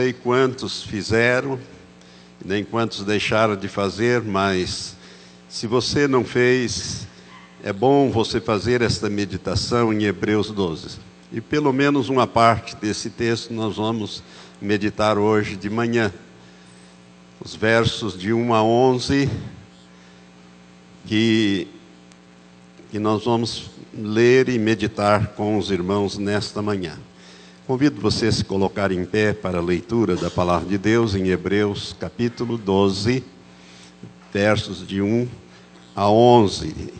sei quantos fizeram, nem quantos deixaram de fazer, mas se você não fez, é bom você fazer esta meditação em Hebreus 12. E pelo menos uma parte desse texto nós vamos meditar hoje de manhã. Os versos de 1 a 11, que nós vamos ler e meditar com os irmãos nesta manhã. Convido você a se colocar em pé para a leitura da Palavra de Deus em Hebreus capítulo 12, versos de 1 a 11.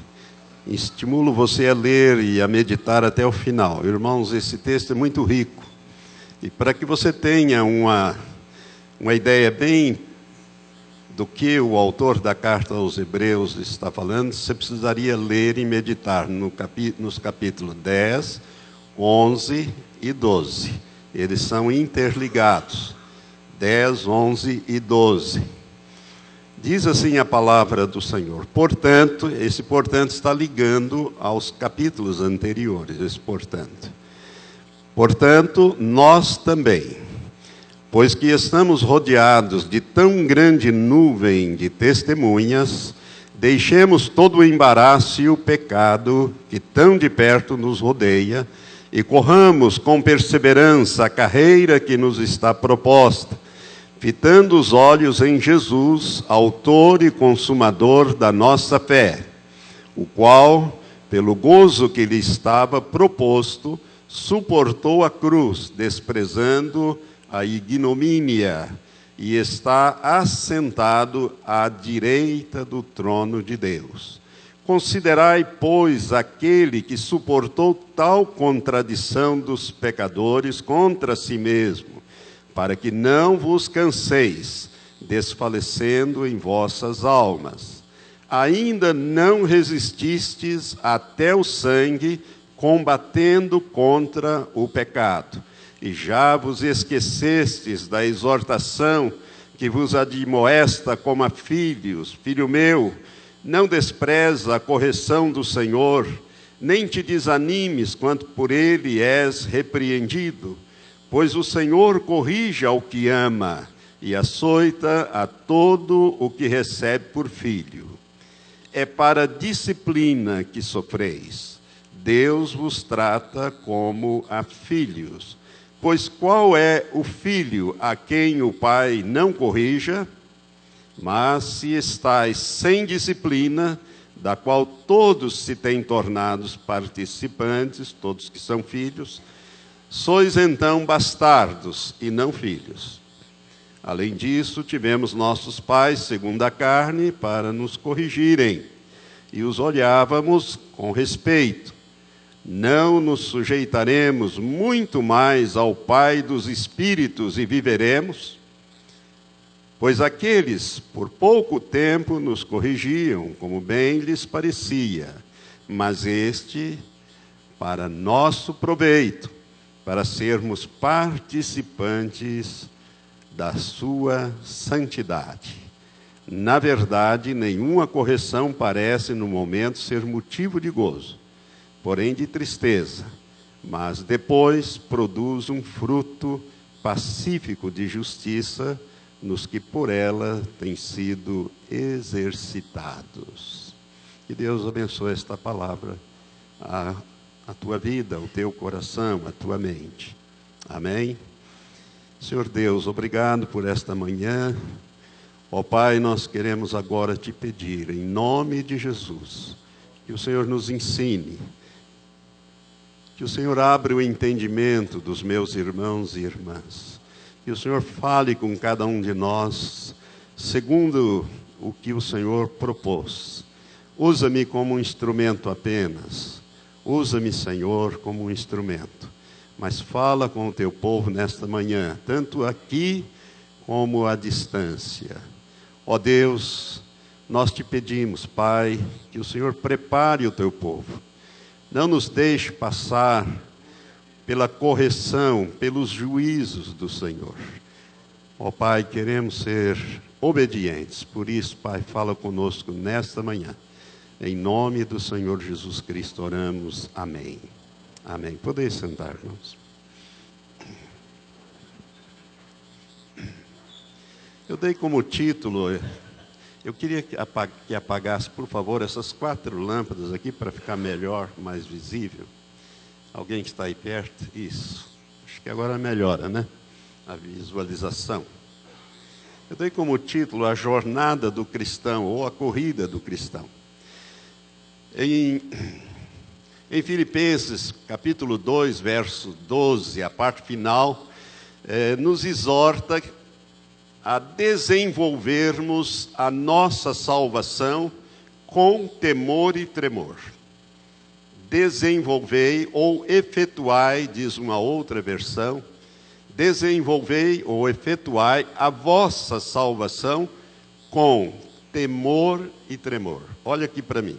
Estimulo você a ler e a meditar até o final. Irmãos, esse texto é muito rico. E para que você tenha uma ideia bem do que o autor da carta aos Hebreus está falando, você precisaria ler e meditar nos capítulos 10, 11 e 12. Eles são interligados. 10, 11 e 12. Diz assim a palavra do Senhor. Portanto, esse portanto está ligando aos capítulos anteriores, esse portanto. Portanto, nós também, pois que estamos rodeados de tão grande nuvem de testemunhas, deixemos todo o embaraço e o pecado que tão de perto nos rodeia, e corramos com perseverança a carreira que nos está proposta, fitando os olhos em Jesus, autor e consumador da nossa fé, o qual, pelo gozo que lhe estava proposto, suportou a cruz, desprezando a ignomínia, e está assentado à direita do trono de Deus. Considerai, pois, aquele que suportou tal contradição dos pecadores contra si mesmo, para que não vos canseis, desfalecendo em vossas almas. Ainda não resististes até o sangue, combatendo contra o pecado. E já vos esquecestes da exortação que vos admoesta como a filhos. Filho meu, não despreza a correção do Senhor, nem te desanimes quanto por ele és repreendido, pois o Senhor corrige ao que ama e açoita a todo o que recebe por filho. É para a disciplina que sofreis. Deus vos trata como a filhos. Pois qual é o filho a quem o pai não corrija? Mas se estáis sem disciplina, da qual todos se têm tornado participantes, todos que são filhos, sois então bastardos e não filhos. Além disso, tivemos nossos pais, segundo a carne, para nos corrigirem, e os olhávamos com respeito. Não nos sujeitaremos muito mais ao Pai dos Espíritos e viveremos? Pois aqueles, por pouco tempo, nos corrigiam, como bem lhes parecia, mas este, para nosso proveito, para sermos participantes da sua santidade. Na verdade, nenhuma correção parece, no momento, ser motivo de gozo, porém de tristeza, mas depois produz um fruto pacífico de justiça nos que por ela têm sido exercitados. Que Deus abençoe esta palavra, a tua vida, o teu coração, a tua mente. Amém? Senhor Deus, obrigado por esta manhã. Ó Pai, nós queremos agora te pedir, em nome de Jesus, que o Senhor nos ensine, que o Senhor abra o entendimento dos meus irmãos e irmãs. Que o Senhor fale com cada um de nós, segundo o que o Senhor propôs. Usa-me como um instrumento apenas. Usa-me, Senhor, como um instrumento. Mas fala com o teu povo nesta manhã, tanto aqui como à distância. Ó Deus, nós te pedimos, Pai, que o Senhor prepare o teu povo. Não nos deixe passar pela correção, pelos juízos do Senhor. Ó Pai, queremos ser obedientes. Por isso, Pai, fala conosco nesta manhã. Em nome do Senhor Jesus Cristo oramos. Amém. Amém. Podeis sentar, irmãos. Eu dei como título, eu queria que apagasse, por favor, essas 4 lâmpadas aqui para ficar melhor, mais visível. Alguém que está aí perto? Isso. Acho que agora melhora, né? A visualização. Eu dei como título a jornada do cristão, ou a corrida do cristão. Em Filipenses, capítulo 2, verso 12, a parte final, nos exorta a desenvolvermos a nossa salvação com temor e tremor. Desenvolvei ou efetuai, diz uma outra versão, desenvolvei ou efetuai a vossa salvação com temor e tremor. Olha aqui para mim.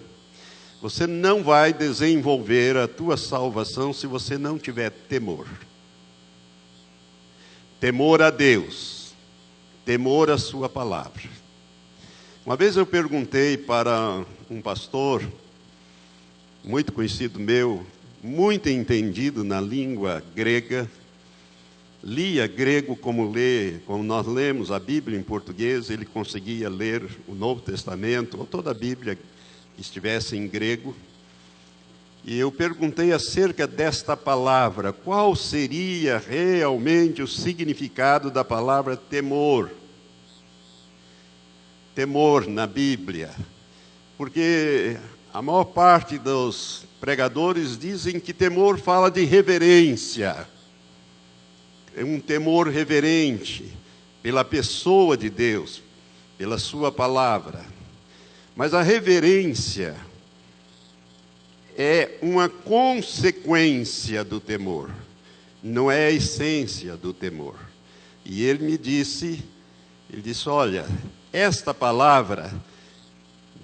Você não vai desenvolver a tua salvação se você não tiver temor. Temor a Deus. Temor à sua palavra. Uma vez eu perguntei para um pastor, muito conhecido meu, muito entendido na língua grega, lia grego como nós lemos a Bíblia em português, ele conseguia ler o Novo Testamento, ou toda a Bíblia que estivesse em grego. E eu perguntei acerca desta palavra, qual seria realmente o significado da palavra temor? Temor na Bíblia. Porque a maior parte dos pregadores dizem que temor fala de reverência. É um temor reverente pela pessoa de Deus, pela sua palavra. Mas a reverência é uma consequência do temor, não é a essência do temor. E ele disse, olha, esta palavra,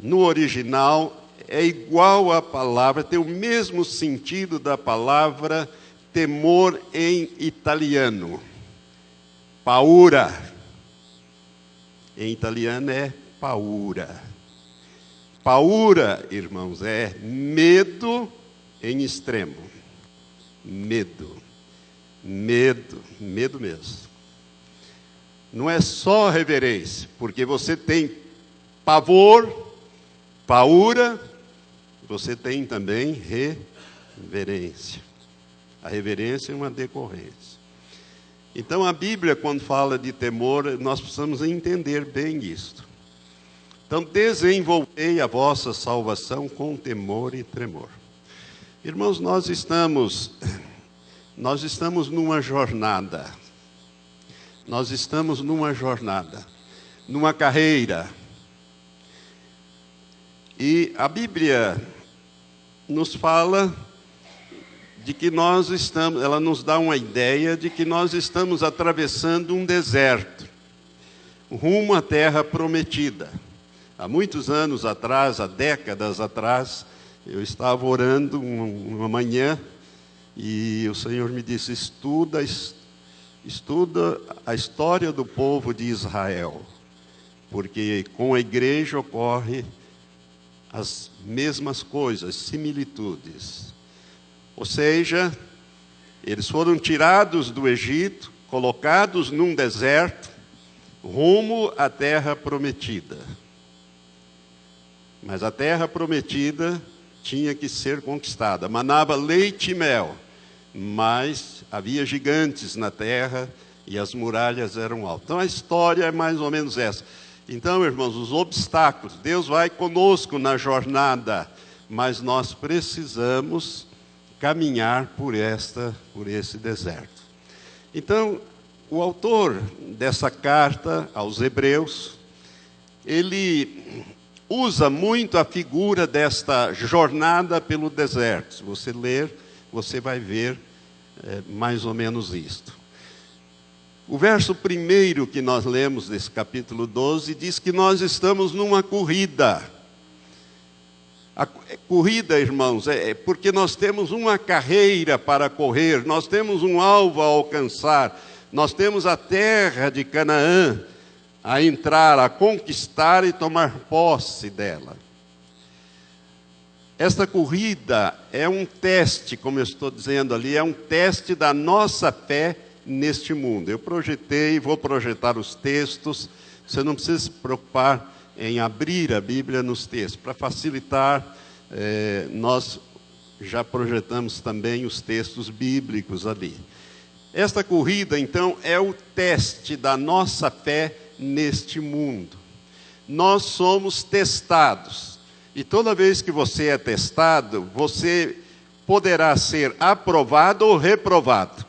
no original, é igual à palavra, tem o mesmo sentido da palavra temor em italiano. Paura. Em italiano é paura. Paura, irmãos, é medo em extremo. Medo. Medo. Medo mesmo. Não é só reverência, porque você tem pavor, paura, você tem também reverência. A reverência é uma decorrência. Então a Bíblia, quando fala de temor, nós precisamos entender bem isto. Então, desenvolvei a vossa salvação com temor e tremor. Irmãos, nós estamos numa jornada. Nós estamos numa jornada, numa carreira. E a Bíblia nos fala de que ela nos dá uma ideia de que nós estamos atravessando um deserto, rumo à terra prometida. Há muitos anos atrás, há décadas atrás, eu estava orando uma manhã e o Senhor me disse, estuda a história do povo de Israel, porque com a igreja ocorre as mesmas coisas, similitudes. Ou seja, eles foram tirados do Egito, colocados num deserto, rumo à terra prometida. Mas a terra prometida tinha que ser conquistada. Manava leite e mel, mas havia gigantes na terra e as muralhas eram altas. Então a história é mais ou menos essa. Então, irmãos, os obstáculos, Deus vai conosco na jornada, mas nós precisamos caminhar por esse deserto. Então, o autor dessa carta aos Hebreus, ele usa muito a figura desta jornada pelo deserto. Se você ler, você vai ver mais ou menos isto. O verso primeiro que nós lemos desse capítulo 12 diz que nós estamos numa corrida. A corrida, irmãos, é porque nós temos uma carreira para correr, nós temos um alvo a alcançar, nós temos a terra de Canaã a entrar, a conquistar e tomar posse dela. Esta corrida é um teste, como eu estou dizendo ali, é um teste da nossa fé neste mundo. Eu vou projetar os textos Você não precisa se preocupar em abrir a Bíblia nos textos. Para facilitar, nós já projetamos também os textos bíblicos ali. Esta corrida, então, é o teste da nossa fé neste mundo. Nós somos testados. E toda vez que você é testado, você poderá ser aprovado ou reprovado.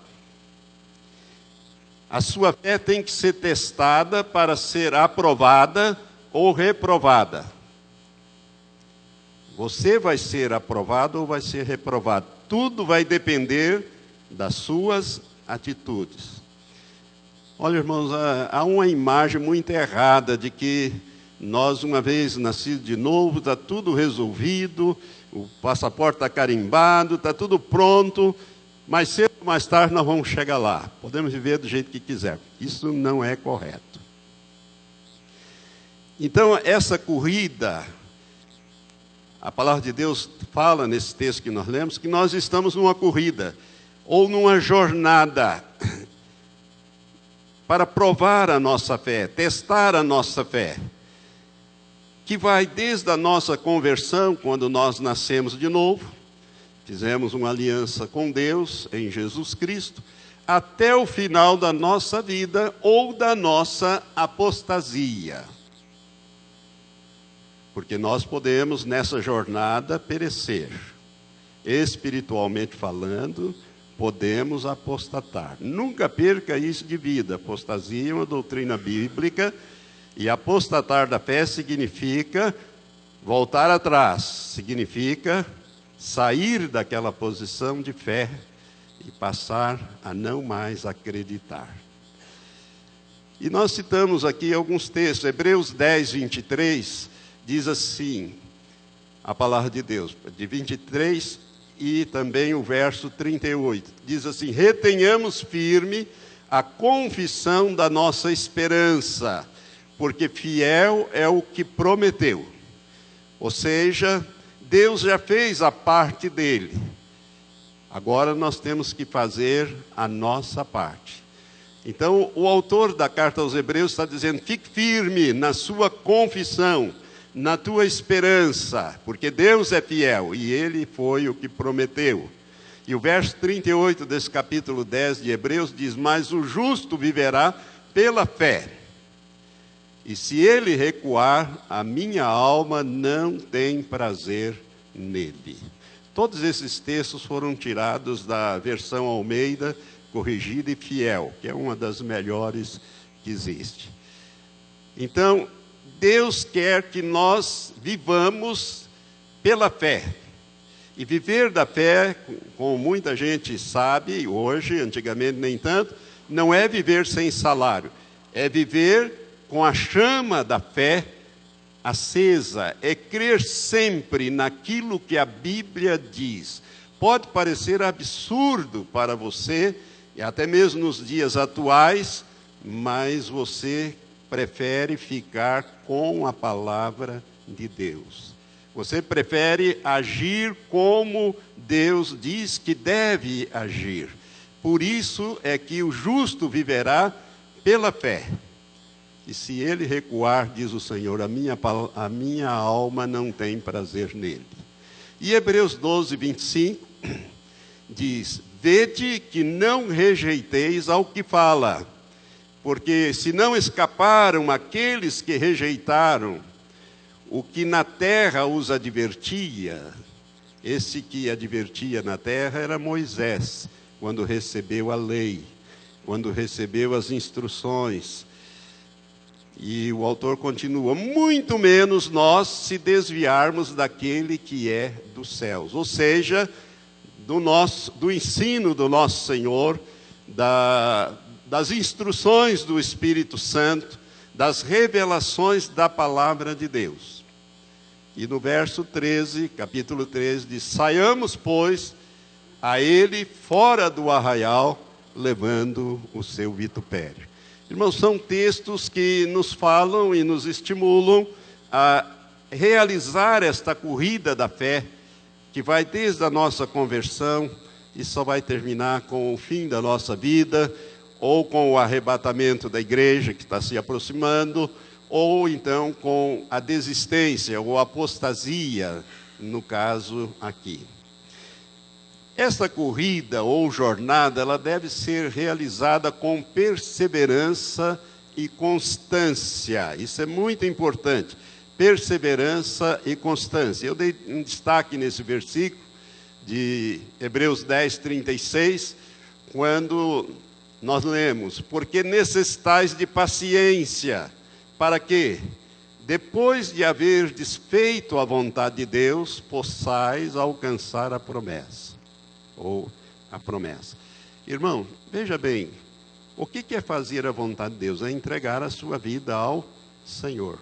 A sua fé tem que ser testada para ser aprovada ou reprovada. Você vai ser aprovado ou vai ser reprovado. Tudo vai depender das suas atitudes. Olha, irmãos, há uma imagem muito errada de que nós, uma vez nascidos de novo, está tudo resolvido, o passaporte está carimbado, está tudo pronto, mais cedo ou mais tarde nós vamos chegar lá. Podemos viver do jeito que quiser. Isso não é correto. Então, essa corrida, a palavra de Deus fala nesse texto que nós lemos, que nós estamos numa corrida, ou numa jornada, para provar a nossa fé, testar a nossa fé, que vai desde a nossa conversão, quando nós nascemos de novo, fizemos uma aliança com Deus em Jesus Cristo, até o final da nossa vida ou da nossa apostasia. Porque nós podemos, nessa jornada, perecer. Espiritualmente falando, podemos apostatar. Nunca perca isso de vida. Apostasia é uma doutrina bíblica, e apostatar da fé significa voltar atrás, significa sair daquela posição de fé e passar a não mais acreditar. E nós citamos aqui alguns textos. Hebreus 10, 23, diz assim, a palavra de Deus, de 23 e também o verso 38. Diz assim: retenhamos firme a confissão da nossa esperança, porque fiel é o que prometeu. Ou seja, Deus já fez a parte dele. Agora nós temos que fazer a nossa parte. Então, o autor da carta aos Hebreus está dizendo: fique firme na sua confissão, na tua esperança, porque Deus é fiel e Ele foi o que prometeu. E o verso 38 desse capítulo 10 de Hebreus diz: mas o justo viverá pela fé. E se ele recuar, a minha alma não tem prazer nele. Todos esses textos foram tirados da versão Almeida, corrigida e fiel, que é uma das melhores que existe. Então, Deus quer que nós vivamos pela fé. E viver da fé, como muita gente sabe hoje, antigamente nem tanto, não é viver sem salário. É viver com a chama da fé acesa, é crer sempre naquilo que a Bíblia diz. Pode parecer absurdo para você, e até mesmo nos dias atuais, mas você prefere ficar com a palavra de Deus. Você prefere agir como Deus diz que deve agir. Por isso é que o justo viverá pela fé. E se ele recuar, diz o Senhor, a minha alma não tem prazer nele. E Hebreus 12, 25, diz: vede que não rejeiteis ao que fala, porque se não escaparam aqueles que rejeitaram o que na terra os advertia. Esse que advertia na terra era Moisés, quando recebeu a lei, quando recebeu as instruções. E o autor continua: muito menos nós se desviarmos daquele que é dos céus. Ou seja, do ensino do nosso Senhor, das instruções do Espírito Santo, das revelações da palavra de Deus. E no verso 13, capítulo 13, diz: saiamos, pois, a ele fora do arraial, levando o seu vitupério. Irmãos, são textos que nos falam e nos estimulam a realizar esta corrida da fé, que vai desde a nossa conversão e só vai terminar com o fim da nossa vida, ou com o arrebatamento da igreja que está se aproximando, ou então com a desistência ou apostasia, no caso aqui. Esta corrida ou jornada, ela deve ser realizada com perseverança e constância. Isso é muito importante. Perseverança e constância. Eu dei um destaque nesse versículo de Hebreus 10, 36, quando nós lemos: porque necessitais de paciência, para que, depois de haver desfeito a vontade de Deus, possais alcançar a promessa. Ou a promessa. Irmão, veja bem, o que é fazer a vontade de Deus? É entregar a sua vida ao Senhor.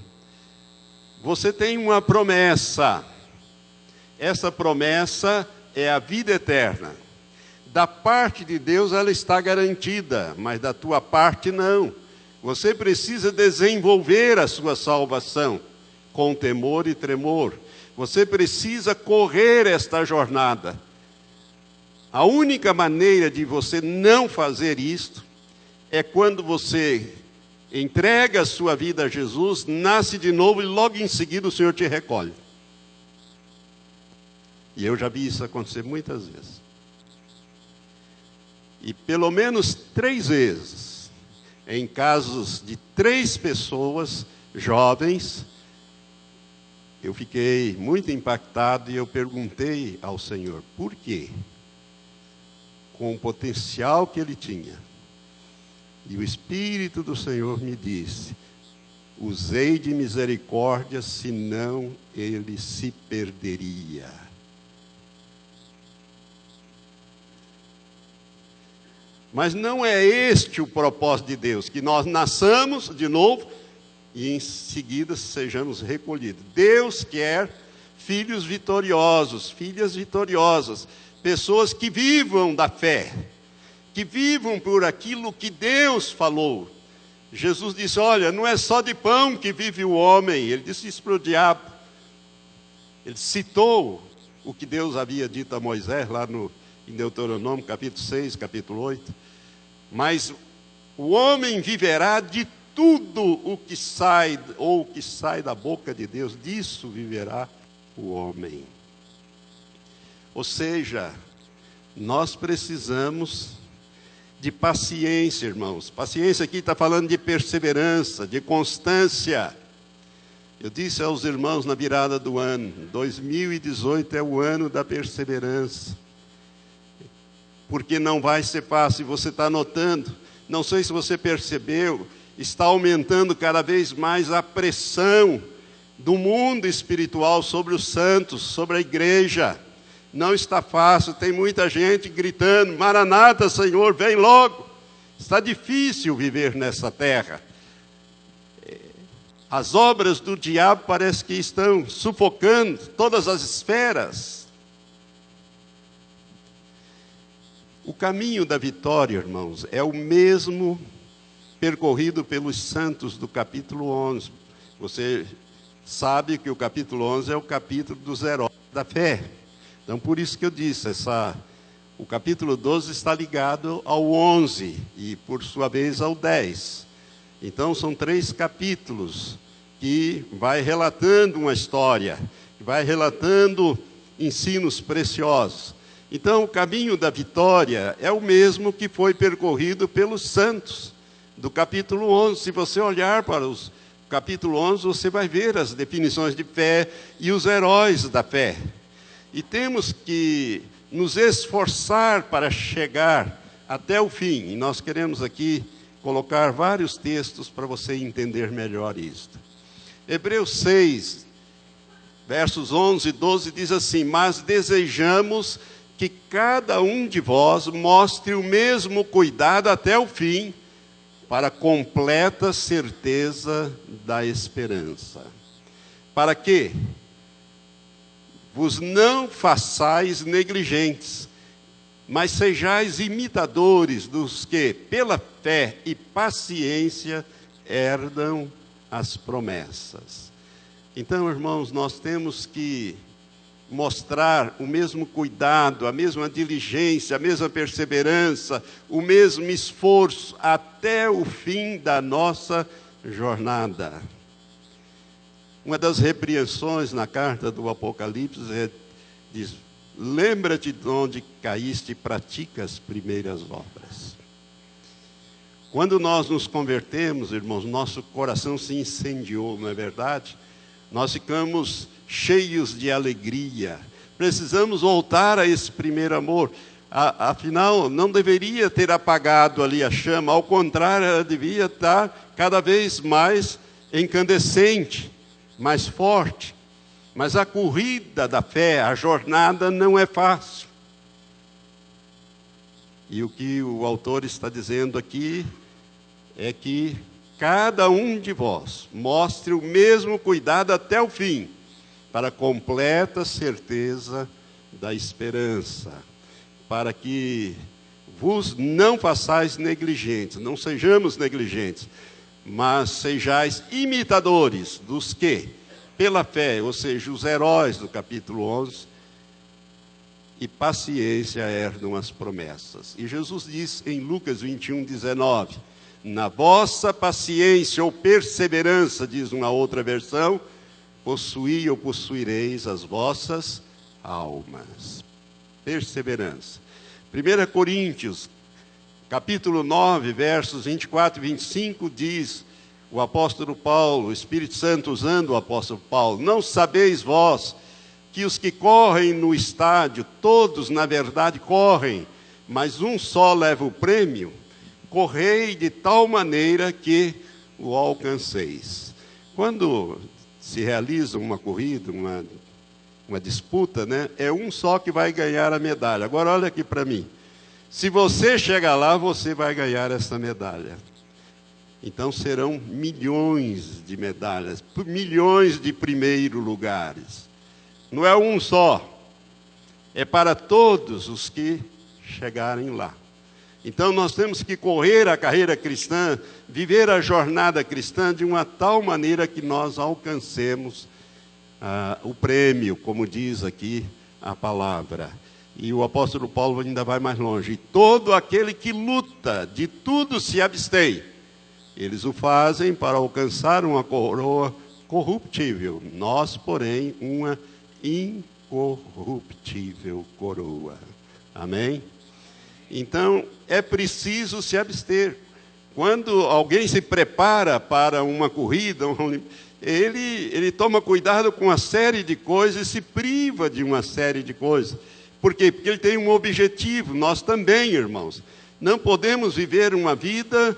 Você tem uma promessa. Essa promessa é a vida eterna. Da parte de Deus ela está garantida, mas da tua parte não. Você precisa desenvolver a sua salvação com temor e tremor. Você precisa correr esta jornada. A única maneira de você não fazer isto é quando você entrega a sua vida a Jesus, nasce de novo e logo em seguida o Senhor te recolhe. E eu já vi isso acontecer muitas vezes. E pelo menos 3 vezes, em casos de 3 pessoas jovens, eu fiquei muito impactado e eu perguntei ao Senhor, por quê? Com o potencial que ele tinha. E o Espírito do Senhor me disse: usei de misericórdia, senão ele se perderia. Mas não é este o propósito de Deus, que nós nasçamos de novo e em seguida sejamos recolhidos. Deus quer filhos vitoriosos, filhas vitoriosas, pessoas que vivam da fé, que vivam por aquilo que Deus falou. Jesus disse, olha, não é só de pão que vive o homem. Ele disse isso para o diabo. Ele citou o que Deus havia dito a Moisés, lá em Deuteronômio, capítulo 6, capítulo 8. Mas o homem viverá de tudo o que sai, ou o que sai da boca de Deus, disso viverá o homem. Ou seja, nós precisamos de paciência, irmãos. Paciência aqui está falando de perseverança, de constância. Eu disse aos irmãos na virada do ano, 2018 é o ano da perseverança. Porque não vai ser fácil, você está notando, não sei se você percebeu, está aumentando cada vez mais a pressão do mundo espiritual sobre os santos, sobre a igreja. Não está fácil, tem muita gente gritando, Maranata, Senhor, vem logo. Está difícil viver nessa terra. As obras do diabo parece que estão sufocando todas as esferas. O caminho da vitória, irmãos, é o mesmo percorrido pelos santos do capítulo 11. Você sabe que o capítulo 11 é o capítulo dos heróis da fé. Então, por isso que eu disse, o capítulo 12 está ligado ao 11 e, por sua vez, ao 10. Então, são 3 capítulos que vai relatando uma história, que vai relatando ensinos preciosos. Então, o caminho da vitória é o mesmo que foi percorrido pelos santos do capítulo 11. Se você olhar para o capítulo 11, você vai ver as definições de fé e os heróis da fé. E temos que nos esforçar para chegar até o fim. E nós queremos aqui colocar vários textos para você entender melhor isto. Hebreus 6, versos 11 e 12 diz assim, mas desejamos que cada um de vós mostre o mesmo cuidado até o fim, para completa certeza da esperança. Para que vos não façais negligentes, mas sejais imitadores dos que, pela fé e paciência, herdam as promessas. Então, irmãos, nós temos que mostrar o mesmo cuidado, a mesma diligência, a mesma perseverança, o mesmo esforço até o fim da nossa jornada. Uma das repreensões na carta do Apocalipse diz: lembra-te de onde caíste e pratica as primeiras obras. Quando nós nos convertemos, irmãos, nosso coração se incendiou, não é verdade? Nós ficamos cheios de alegria. Precisamos voltar a esse primeiro amor. Afinal, não deveria ter apagado ali a chama, ao contrário, ela devia estar cada vez mais incandescente, mais forte. Mas a corrida da fé, a jornada não é fácil. E o que o autor está dizendo aqui é que cada um de vós mostre o mesmo cuidado até o fim, para a completa certeza da esperança, para que vos não façais negligentes, não sejamos negligentes, mas sejais imitadores dos que, pela fé, ou seja, os heróis do capítulo 11, e paciência herdam as promessas. E Jesus diz em Lucas 21:19, na vossa paciência ou perseverança, diz uma outra versão, possuí ou possuireis as vossas almas. Perseverança. 1 Coríntios, capítulo 9, versos 24 e 25, diz o apóstolo Paulo, o Espírito Santo usando o apóstolo Paulo: não sabeis vós que os que correm no estádio, todos na verdade correm, mas um só leva o prêmio? Correi de tal maneira que o alcanceis. Quando se realiza uma corrida, uma disputa, né, é um só que vai ganhar a medalha. Agora olha aqui para mim. Se você chegar lá, você vai ganhar essa medalha. Então serão milhões de medalhas, milhões de primeiros lugares. Não é um só, é para todos os que chegarem lá. Então nós temos que correr a carreira cristã, viver a jornada cristã de uma tal maneira que nós alcancemos o prêmio, como diz aqui a palavra. E o apóstolo Paulo ainda vai mais longe: e todo aquele que luta, de tudo se abstém. Eles o fazem para alcançar uma coroa corruptível, nós, porém, uma incorruptível coroa. Amém? Então, é preciso se abster. Quando alguém se prepara para uma corrida, ele toma cuidado com uma série de coisas e se priva de uma série de coisas. Por quê? Porque ele tem um objetivo. Nós também, irmãos, não podemos viver uma vida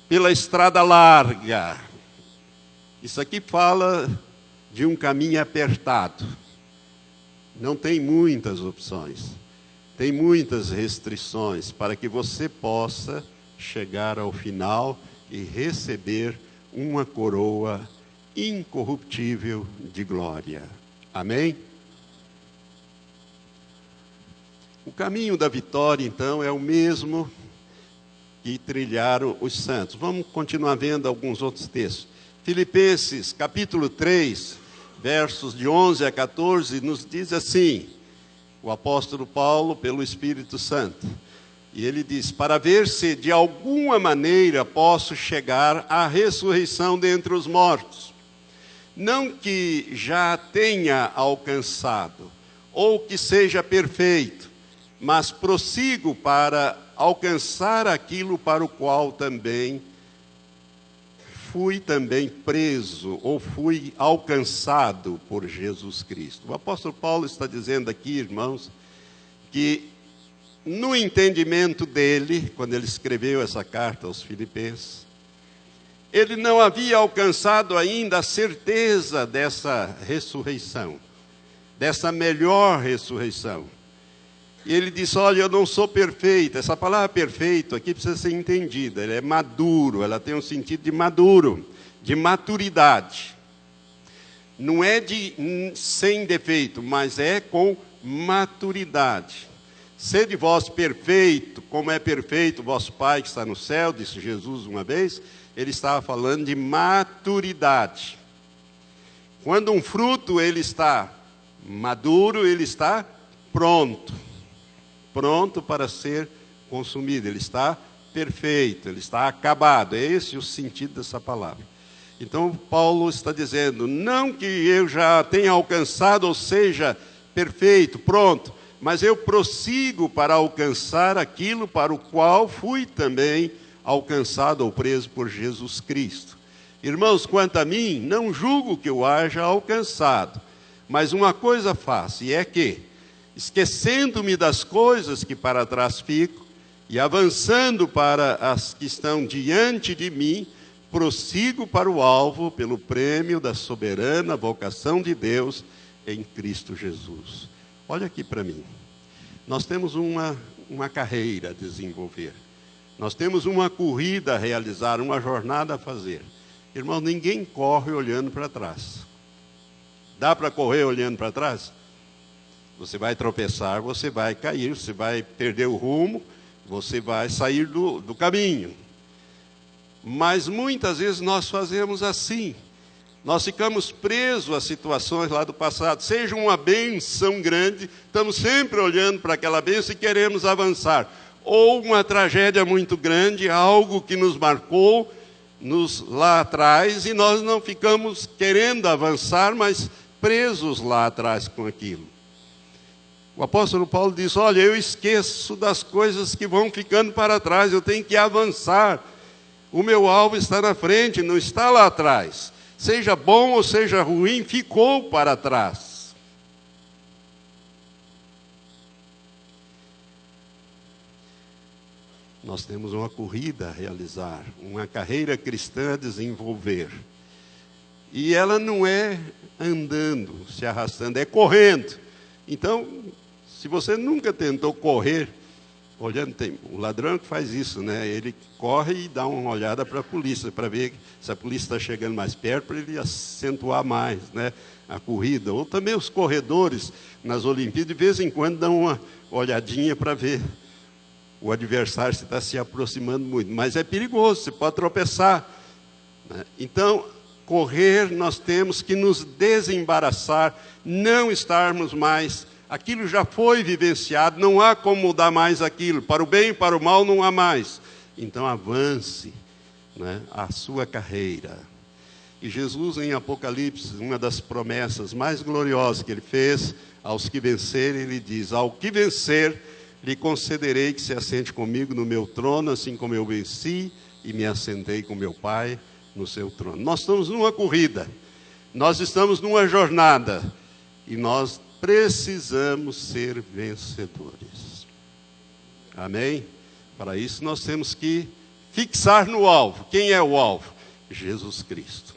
pela estrada larga. Isso aqui fala de um caminho apertado. Não tem muitas opções. Tem muitas restrições para que você possa chegar ao final e receber uma coroa incorruptível de glória. Amém? O caminho da vitória, então, é o mesmo que trilharam os santos. Vamos continuar vendo alguns outros textos. Filipenses, capítulo 3, versos de 11 a 14, nos diz assim, o apóstolo Paulo, pelo Espírito Santo. E ele diz: para ver se de alguma maneira posso chegar à ressurreição dentre os mortos. Não que já tenha alcançado, ou que seja perfeito, mas prossigo para alcançar aquilo para o qual fui preso, ou fui alcançado por Jesus Cristo. O apóstolo Paulo está dizendo aqui, irmãos, que no entendimento dele, quando ele escreveu essa carta aos Filipenses, ele não havia alcançado ainda a certeza dessa ressurreição, dessa melhor ressurreição. E ele disse: olha, eu não sou perfeito. Essa palavra perfeito aqui precisa ser entendida. Ela é maduro, ela tem um sentido de maduro, de maturidade. Não é sem defeito, mas é com maturidade. Sede vós perfeito, como é perfeito vosso Pai que está no céu, disse Jesus uma vez. Ele estava falando de maturidade. Quando um fruto ele está maduro, ele está pronto para ser consumido. Ele está perfeito, ele está acabado. É esse o sentido dessa palavra. Então, Paulo está dizendo, não que eu já tenha alcançado, ou seja, perfeito, pronto, mas eu prossigo para alcançar aquilo para o qual fui também alcançado ou preso por Jesus Cristo. Irmãos, quanto a mim, não julgo que eu haja alcançado, mas uma coisa faço, e é que, esquecendo-me das coisas que para trás fico, e avançando para as que estão diante de mim, prossigo para o alvo pelo prêmio da soberana vocação de Deus em Cristo Jesus. Olha aqui para mim. Nós temos uma carreira a desenvolver. Nós temos uma corrida a realizar, uma jornada a fazer. Irmão, ninguém corre olhando para trás. Dá para correr olhando para trás? Você vai tropeçar, você vai cair, você vai perder o rumo, você vai sair do caminho. Mas muitas vezes nós fazemos assim. Nós ficamos presos a situações lá do passado. Seja uma bênção grande, estamos sempre olhando para aquela bênção e queremos avançar. Ou uma tragédia muito grande, algo que nos marcou lá atrás, e nós não ficamos querendo avançar, mas presos lá atrás com aquilo. O apóstolo Paulo diz, olha, eu esqueço das coisas que vão ficando para trás, eu tenho que avançar. O meu alvo está na frente, não está lá atrás. Seja bom ou seja ruim, ficou para trás. Nós temos uma corrida a realizar, uma carreira cristã a desenvolver. E ela não é andando, se arrastando, é correndo. Então, se você nunca tentou correr, olhando, tem o ladrão que faz isso, né? Ele corre e dá uma olhada para a polícia, para ver se a polícia está chegando mais perto, para ele acentuar mais, né, a corrida. Ou também os corredores nas Olimpíadas, de vez em quando, dão uma olhadinha para ver o adversário se está se aproximando muito. Mas é perigoso, você pode tropeçar, né? Então, correr, nós temos que nos desembaraçar, não estarmos mais... Aquilo já foi vivenciado, não há como mudar mais aquilo. Para o bem e para o mal não há mais. Então avance, né, a sua carreira. E Jesus, em Apocalipse, uma das promessas mais gloriosas que ele fez aos que vencerem, ele diz, ao que vencer, lhe concederei que se assente comigo no meu trono, assim como eu venci e me assentei com meu Pai no seu trono. Nós estamos numa corrida, nós estamos numa jornada, e nós precisamos ser vencedores. Amém? Para isso nós temos que fixar no alvo. Quem é o alvo? Jesus Cristo.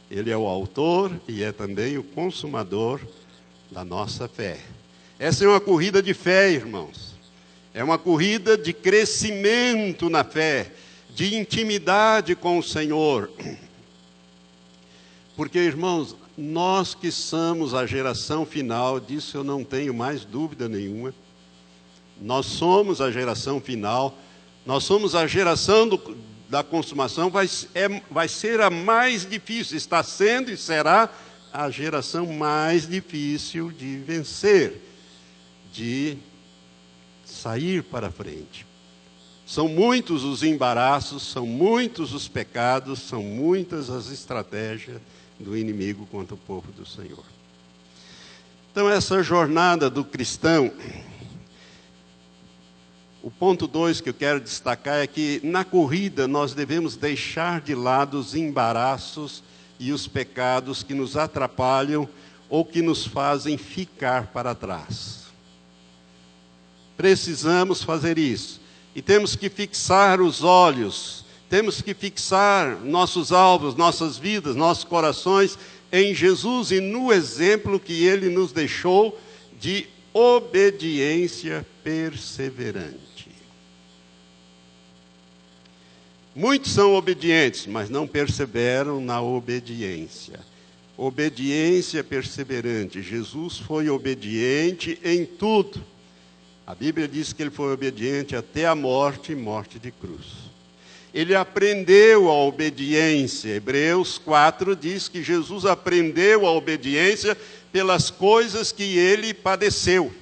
Ele é o autor e é também o consumador da nossa fé. Essa é uma corrida de fé, irmãos. É uma corrida de crescimento na fé, de intimidade com o Senhor. Porque, irmãos, nós que somos a geração final, disso eu não tenho mais dúvida nenhuma. Nós somos a geração final, nós somos a geração da consumação, vai ser a mais difícil, está sendo e será a geração mais difícil de vencer, de sair para frente. São muitos os embaraços, são muitos os pecados, são muitas as estratégias do inimigo contra o povo do Senhor. Então, essa jornada do cristão, o ponto 2 que eu quero destacar é que na corrida nós devemos deixar de lado os embaraços e os pecados que nos atrapalham ou que nos fazem ficar para trás. Precisamos fazer isso. E temos que fixar os olhos, temos que fixar nossos alvos, nossas vidas, nossos corações em Jesus e no exemplo que Ele nos deixou de obediência perseverante. Muitos são obedientes, mas não perseveram na obediência. Obediência perseverante. Jesus foi obediente em tudo. A Bíblia diz que ele foi obediente até a morte e morte de cruz. Ele aprendeu a obediência. Hebreus 4 diz que Jesus aprendeu a obediência pelas coisas que ele padeceu.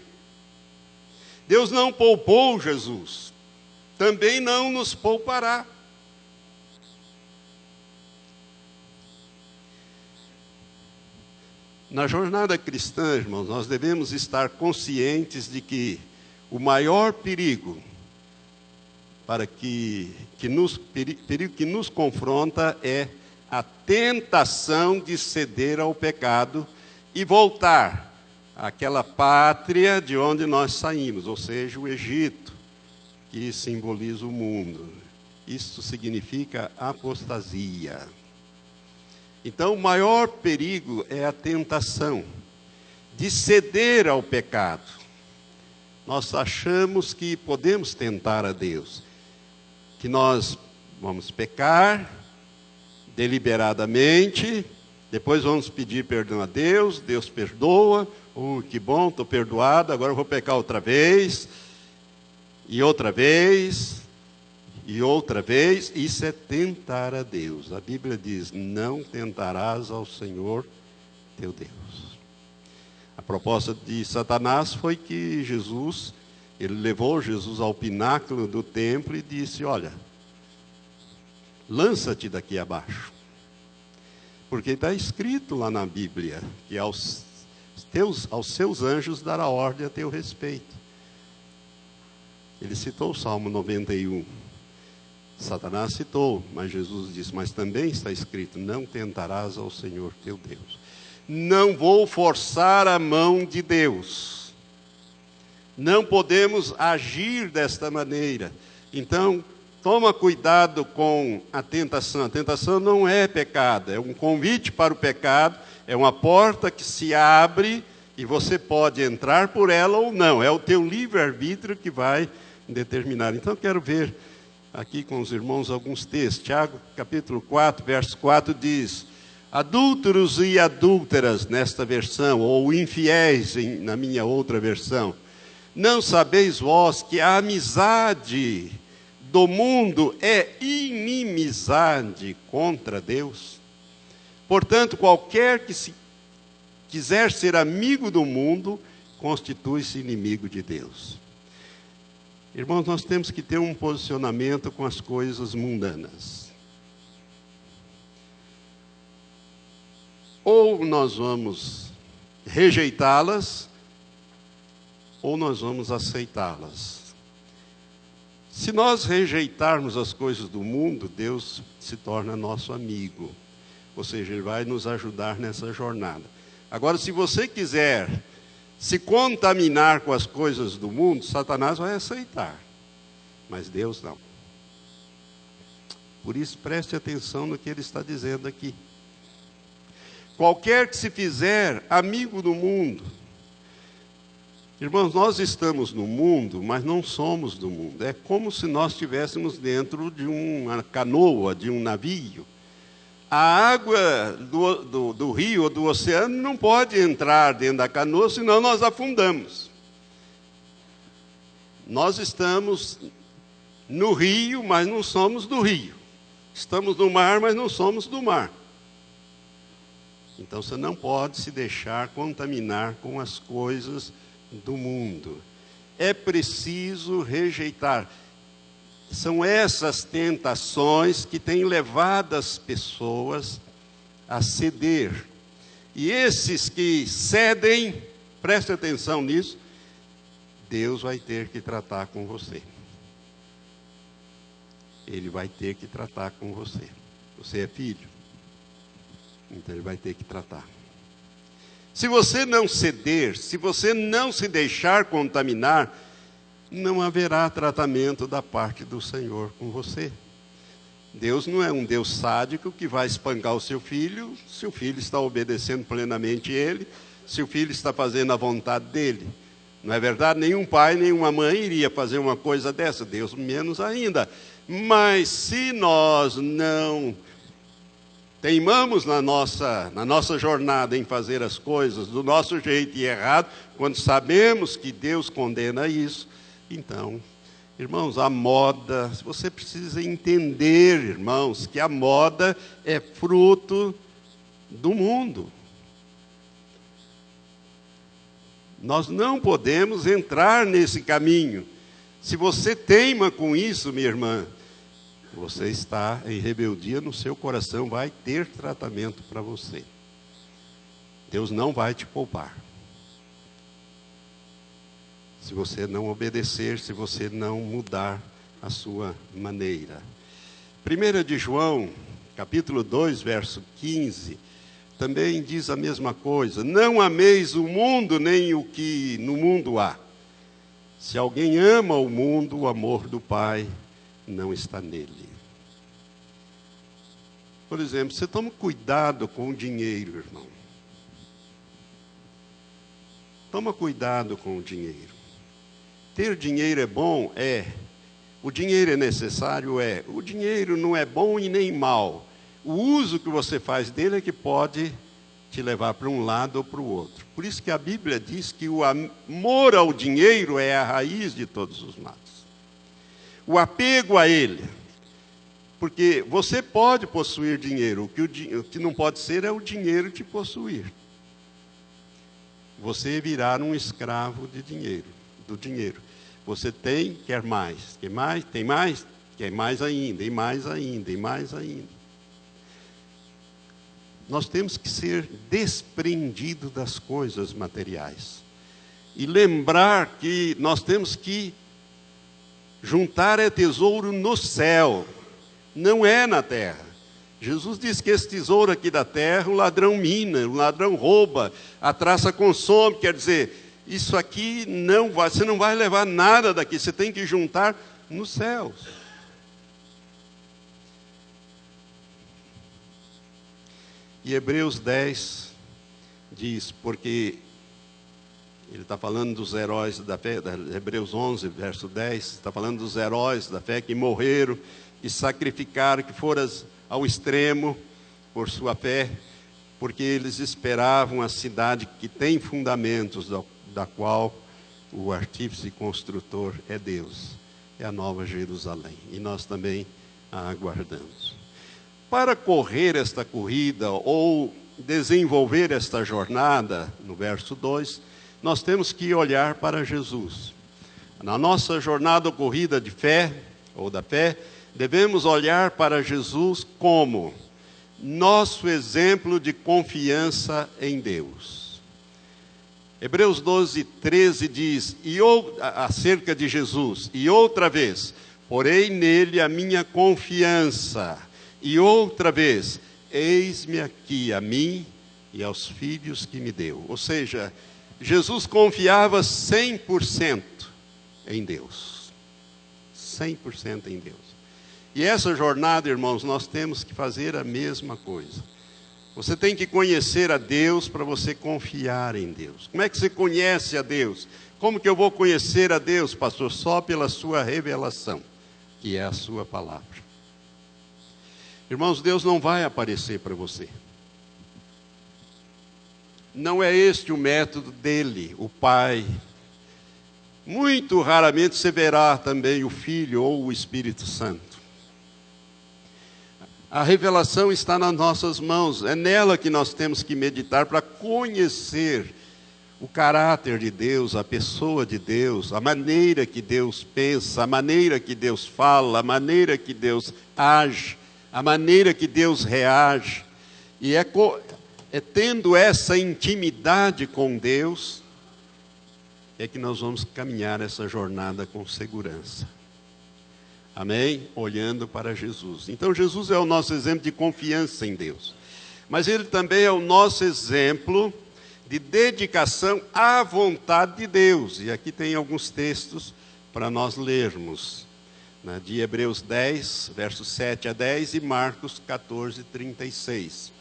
Deus não poupou Jesus, também não nos poupará. Na jornada cristã, irmãos, nós devemos estar conscientes de que o maior perigo perigo que nos confronta é a tentação de ceder ao pecado e voltar àquela pátria de onde nós saímos, ou seja, o Egito, que simboliza o mundo. Isso significa apostasia. Então, o maior perigo é a tentação de ceder ao pecado. Nós achamos que podemos tentar a Deus, que nós vamos pecar deliberadamente, depois vamos pedir perdão a Deus, Deus perdoa, que bom, estou perdoado, agora eu vou pecar outra vez, e outra vez, e outra vez. Isso é tentar a Deus. A Bíblia diz: não tentarás ao Senhor teu Deus. A proposta de Satanás foi que ele levou Jesus ao pináculo do templo e disse: olha, lança-te daqui abaixo. Porque está escrito lá na Bíblia que aos seus anjos dará ordem a teu respeito. Ele citou o Salmo 91. Satanás citou, mas Jesus disse: mas também está escrito: não tentarás ao Senhor teu Deus. Não vou forçar a mão de Deus. Não podemos agir desta maneira. Então, toma cuidado com a tentação. A tentação não é pecado, é um convite para o pecado, é uma porta que se abre e você pode entrar por ela ou não. É o teu livre-arbítrio que vai determinar. Então, eu quero ver aqui com os irmãos alguns textos. Tiago, capítulo 4, verso 4 diz: adúlteros e adúlteras, nesta versão, ou infiéis, na minha outra versão, não sabeis vós que a amizade do mundo é inimizade contra Deus? Portanto, qualquer que quiser ser amigo do mundo, constitui-se inimigo de Deus. Irmãos, nós temos que ter um posicionamento com as coisas mundanas. Ou nós vamos rejeitá-las, ou nós vamos aceitá-las. Se nós rejeitarmos as coisas do mundo, Deus se torna nosso amigo. Ou seja, Ele vai nos ajudar nessa jornada. Agora, se você quiser se contaminar com as coisas do mundo, Satanás vai aceitar, mas Deus não. Por isso, preste atenção no que ele está dizendo aqui. Qualquer que se fizer amigo do mundo. Irmãos, nós estamos no mundo, mas não somos do mundo. É como se nós estivéssemos dentro de uma canoa, de um navio. A água do rio ou do oceano não pode entrar dentro da canoa, senão nós afundamos. Nós estamos no rio, mas não somos do rio. Estamos no mar, mas não somos do mar. Então você não pode se deixar contaminar com as coisas do mundo. É preciso rejeitar. São essas tentações que têm levado as pessoas a ceder. E esses que cedem, preste atenção nisso, Deus vai ter que tratar com você. Ele vai ter que tratar com você. Você é filho? Então Ele vai ter que tratar. Se você não ceder, se você não se deixar contaminar, não haverá tratamento da parte do Senhor com você. Deus não é um Deus sádico que vai espancar o seu filho, se o filho está obedecendo plenamente Ele, se o filho está fazendo a vontade dEle. Não é verdade? Nenhum pai, nenhuma mãe iria fazer uma coisa dessa, Deus menos ainda. Mas se nós não teimamos na nossa jornada em fazer as coisas do nosso jeito e errado, quando sabemos que Deus condena isso, então, irmãos, a moda, você precisa entender, irmãos, que a moda é fruto do mundo. Nós não podemos entrar nesse caminho. Se você teima com isso, minha irmã, você está em rebeldia no seu coração, vai ter tratamento para você. Deus não vai te poupar. Se você não obedecer, se você não mudar a sua maneira. 1 de João, capítulo 2, verso 15, também diz a mesma coisa. Não ameis o mundo, nem o que no mundo há. Se alguém ama o mundo, o amor do Pai não está nele. Por exemplo, você toma cuidado com o dinheiro, irmão. Toma cuidado com o dinheiro. Ter dinheiro é bom? É. O dinheiro é necessário? É. O dinheiro não é bom e nem mal. O uso que você faz dele é que pode te levar para um lado ou para o outro. Por isso que a Bíblia diz que o amor ao dinheiro é a raiz de todos os males. O apego a ele. Porque você pode possuir dinheiro, o que não pode ser é o dinheiro te possuir. Você virar um escravo de dinheiro, do dinheiro. Você tem, quer mais, quer mais, tem mais, quer mais ainda, e mais ainda, e mais ainda. Nós temos que ser desprendidos das coisas materiais. E lembrar que nós temos que juntar tesouro no céu. Não é na terra. Jesus diz que esse tesouro aqui da terra, o ladrão mina, o ladrão rouba, a traça consome. Quer dizer, isso aqui você não vai levar nada daqui, você tem que juntar nos céus. E Hebreus 10 diz, porque ele está falando dos heróis da fé, Hebreus 11, verso 10, está falando dos heróis da fé que morreram, que sacrificaram, que foram ao extremo por sua fé, porque eles esperavam a cidade que tem fundamentos, da qual o artífice e construtor é Deus, é a Nova Jerusalém, e nós também a aguardamos. Para correr esta corrida ou desenvolver esta jornada, no verso 2, nós temos que olhar para Jesus. Na nossa jornada ou corrida de fé, ou da fé, devemos olhar para Jesus como nosso exemplo de confiança em Deus. Hebreus 12, 13 diz, acerca de Jesus, e outra vez, porei nele a minha confiança, e outra vez, eis-me aqui a mim e aos filhos que me deu. Ou seja, Jesus confiava 100% em Deus. 100% em Deus. E essa jornada, irmãos, nós temos que fazer a mesma coisa. Você tem que conhecer a Deus para você confiar em Deus. Como é que você conhece a Deus? Como que eu vou conhecer a Deus, pastor? Só pela sua revelação, que é a sua palavra. Irmãos, Deus não vai aparecer para você. Não é este o método dele, o Pai. Muito raramente você verá também o Filho ou o Espírito Santo. A revelação está nas nossas mãos, é nela que nós temos que meditar para conhecer o caráter de Deus, a pessoa de Deus, a maneira que Deus pensa, a maneira que Deus fala, a maneira que Deus age, a maneira que Deus reage. E é tendo essa intimidade com Deus, é que nós vamos caminhar essa jornada com segurança. Amém? Olhando para Jesus. Então Jesus é o nosso exemplo de confiança em Deus. Mas Ele também é o nosso exemplo de dedicação à vontade de Deus. E aqui tem alguns textos para nós lermos. De Hebreus 10, versos 7 a 10 e Marcos 14, 36.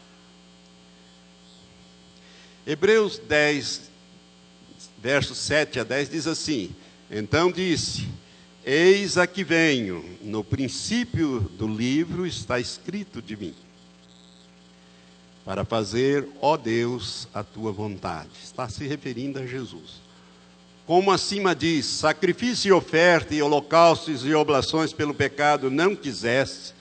Hebreus 10, versos 7 a 10 diz assim: então disse, eis aqui venho, no princípio do livro está escrito de mim, para fazer, ó Deus, a tua vontade. Está se referindo a Jesus. Como acima diz, sacrifício e oferta e holocaustos e oblações pelo pecado não quiseste,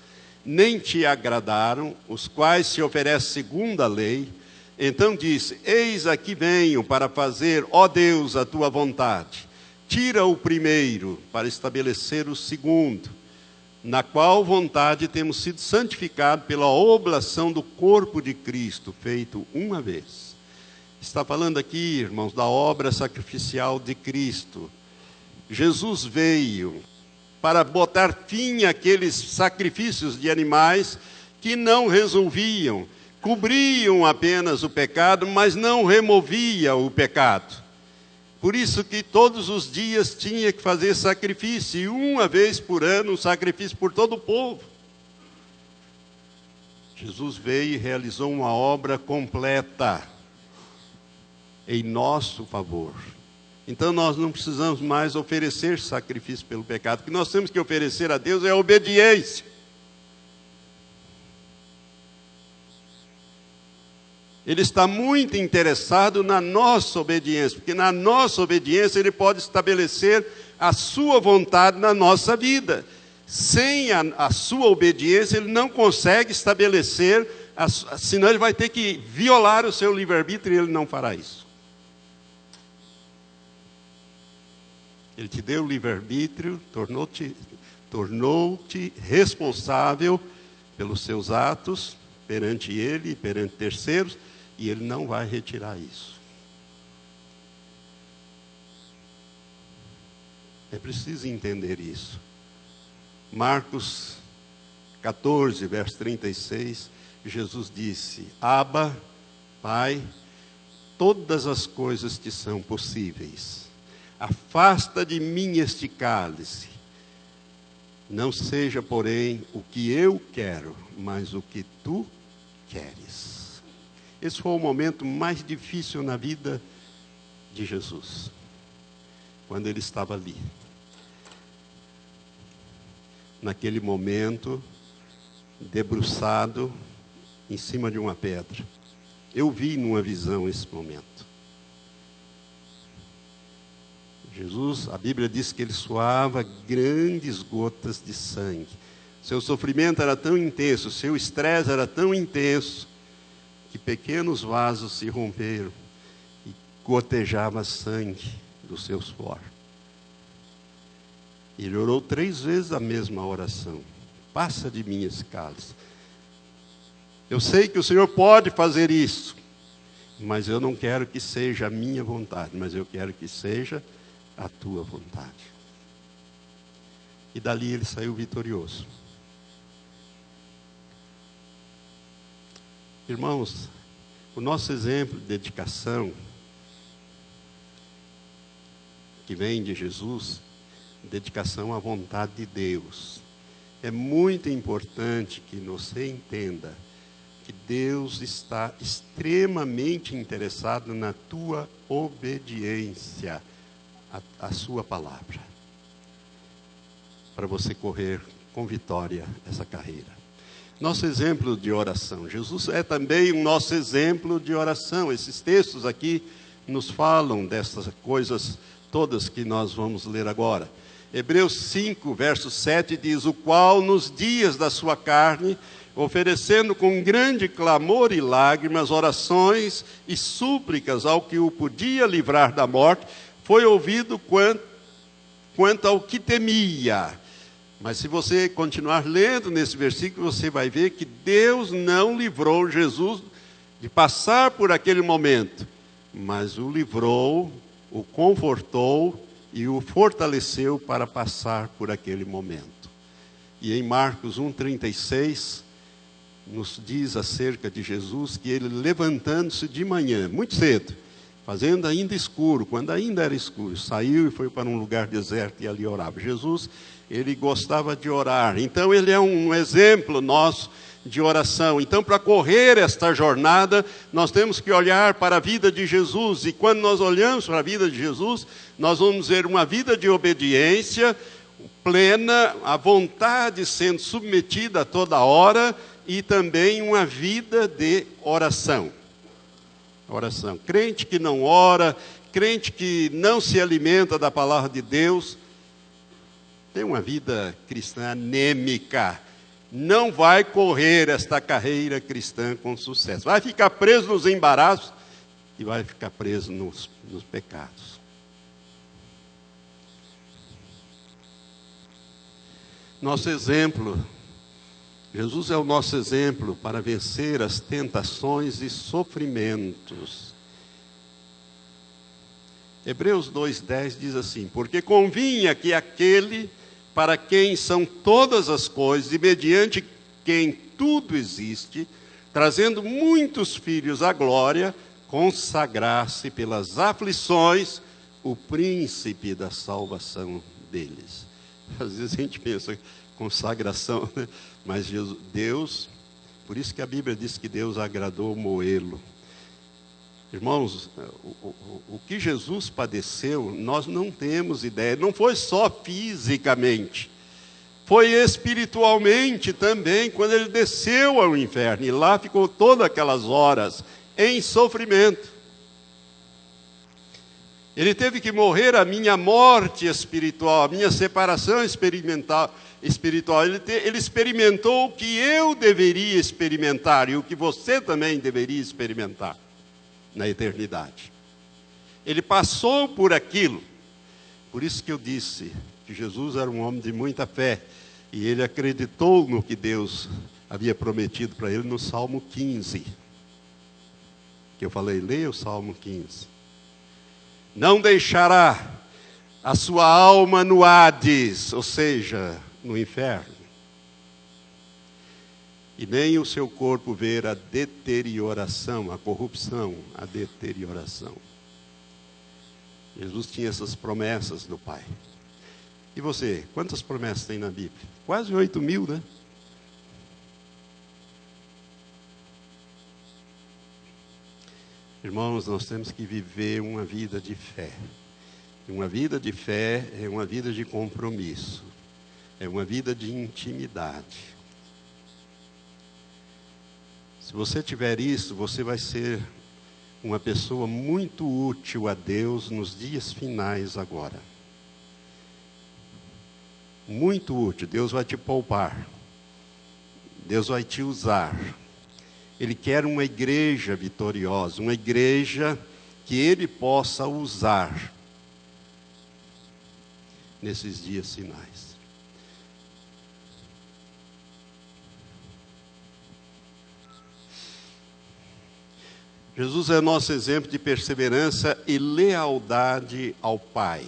nem te agradaram, os quais se oferecem segundo a lei. Então disse, eis aqui venho para fazer, ó Deus, a tua vontade. Tira o primeiro para estabelecer o segundo, na qual vontade temos sido santificados pela oblação do corpo de Cristo, feito uma vez. Está falando aqui, irmãos, da obra sacrificial de Cristo. Jesus veio para botar fim àqueles sacrifícios de animais que não resolviam, cobriam apenas o pecado, mas não removiam o pecado. Por isso que todos os dias tinha que fazer sacrifício, e uma vez por ano, um sacrifício por todo o povo. Jesus veio e realizou uma obra completa em nosso favor. Então nós não precisamos mais oferecer sacrifício pelo pecado. O que nós temos que oferecer a Deus é a obediência. Ele está muito interessado na nossa obediência, porque na nossa obediência Ele pode estabelecer a sua vontade na nossa vida. Sem a sua obediência, Ele não consegue estabelecer, senão Ele vai ter que violar o seu livre-arbítrio, e Ele não fará isso. Ele te deu o livre-arbítrio, tornou-te responsável pelos seus atos perante Ele e perante terceiros, e Ele não vai retirar isso. É preciso entender isso. Marcos 14, verso 36, Jesus disse: Abba, Pai, todas as coisas te são possíveis. Afasta de mim este cálice. Não seja, porém, o que eu quero, mas o que tu queres. Esse foi o momento mais difícil na vida de Jesus, quando Ele estava ali. Naquele momento, debruçado em cima de uma pedra. Eu vi numa visão esse momento. Jesus, a Bíblia diz que Ele suava grandes gotas de sangue. Seu sofrimento era tão intenso, seu estresse era tão intenso, que pequenos vasos se romperam e gotejava sangue do seu suor. Ele orou 3 vezes a mesma oração: passa de mim esse cálice. Eu sei que o Senhor pode fazer isso, mas eu não quero que seja a minha vontade, mas eu quero que seja a tua vontade. E dali ele saiu vitorioso. Irmãos, o nosso exemplo de dedicação, que vem de Jesus, dedicação à vontade de Deus. É muito importante que você entenda que Deus está extremamente interessado na tua obediência à sua palavra, para você correr com vitória essa carreira. Nosso exemplo de oração. Jesus é também o nosso exemplo de oração. Esses textos aqui nos falam dessas coisas todas que nós vamos ler agora. Hebreus 5, verso 7 diz: o qual nos dias da sua carne, oferecendo com grande clamor e lágrimas, orações e súplicas ao que o podia livrar da morte, foi ouvido quanto ao que temia. Mas se você continuar lendo nesse versículo, você vai ver que Deus não livrou Jesus de passar por aquele momento, mas o livrou, o confortou e o fortaleceu para passar por aquele momento. E em Marcos 1,36, nos diz acerca de Jesus que ele, levantando-se de manhã, muito cedo, fazendo ainda escuro, quando ainda era escuro, saiu e foi para um lugar deserto e ali orava. Jesus, ele gostava de orar, então ele é um exemplo nosso de oração. Então, para correr esta jornada, nós temos que olhar para a vida de Jesus, e quando nós olhamos para a vida de Jesus, nós vamos ver uma vida de obediência plena, a vontade sendo submetida a toda hora, e também uma vida de oração. Oração. Crente que não ora, crente que não se alimenta da palavra de Deus, tem uma vida cristã anêmica. Não vai correr esta carreira cristã com sucesso. Vai ficar preso nos embaraços e vai ficar preso nos pecados. Nosso exemplo, Jesus é o nosso exemplo para vencer as tentações e sofrimentos. Hebreus 2,10 diz assim: porque convinha que aquele para quem são todas as coisas e mediante quem tudo existe, trazendo muitos filhos à glória, consagrasse pelas aflições o príncipe da salvação deles. Às vezes a gente pensa consagração, né? Mas Deus, por isso que a Bíblia diz que Deus agradou moê-lo. Irmãos, o que Jesus padeceu, nós não temos ideia. Não foi só fisicamente, foi espiritualmente também, quando ele desceu ao inferno. E lá ficou todas aquelas horas em sofrimento. Ele teve que morrer a minha morte espiritual, a minha separação espiritual. Ele experimentou o que eu deveria experimentar e o que você também deveria experimentar na eternidade. Ele passou por aquilo. Por isso que eu disse que Jesus era um homem de muita fé. E ele acreditou no que Deus havia prometido para ele no Salmo 15. Que eu falei, leia o Salmo 15. Não deixará a sua alma no Hades, ou seja, no inferno. E nem o seu corpo ver a deterioração, a corrupção, a deterioração. Jesus tinha essas promessas do Pai. E você, quantas promessas tem na Bíblia? Quase 8.000, né? Irmãos, nós temos que viver uma vida de fé. E uma vida de fé é uma vida de compromisso. É uma vida de intimidade. Se você tiver isso, você vai ser uma pessoa muito útil a Deus nos dias finais agora. Muito útil. Deus vai te poupar. Deus vai te usar. Ele quer uma igreja vitoriosa, uma igreja que Ele possa usar nesses dias finais. Jesus é nosso exemplo de perseverança e lealdade ao Pai.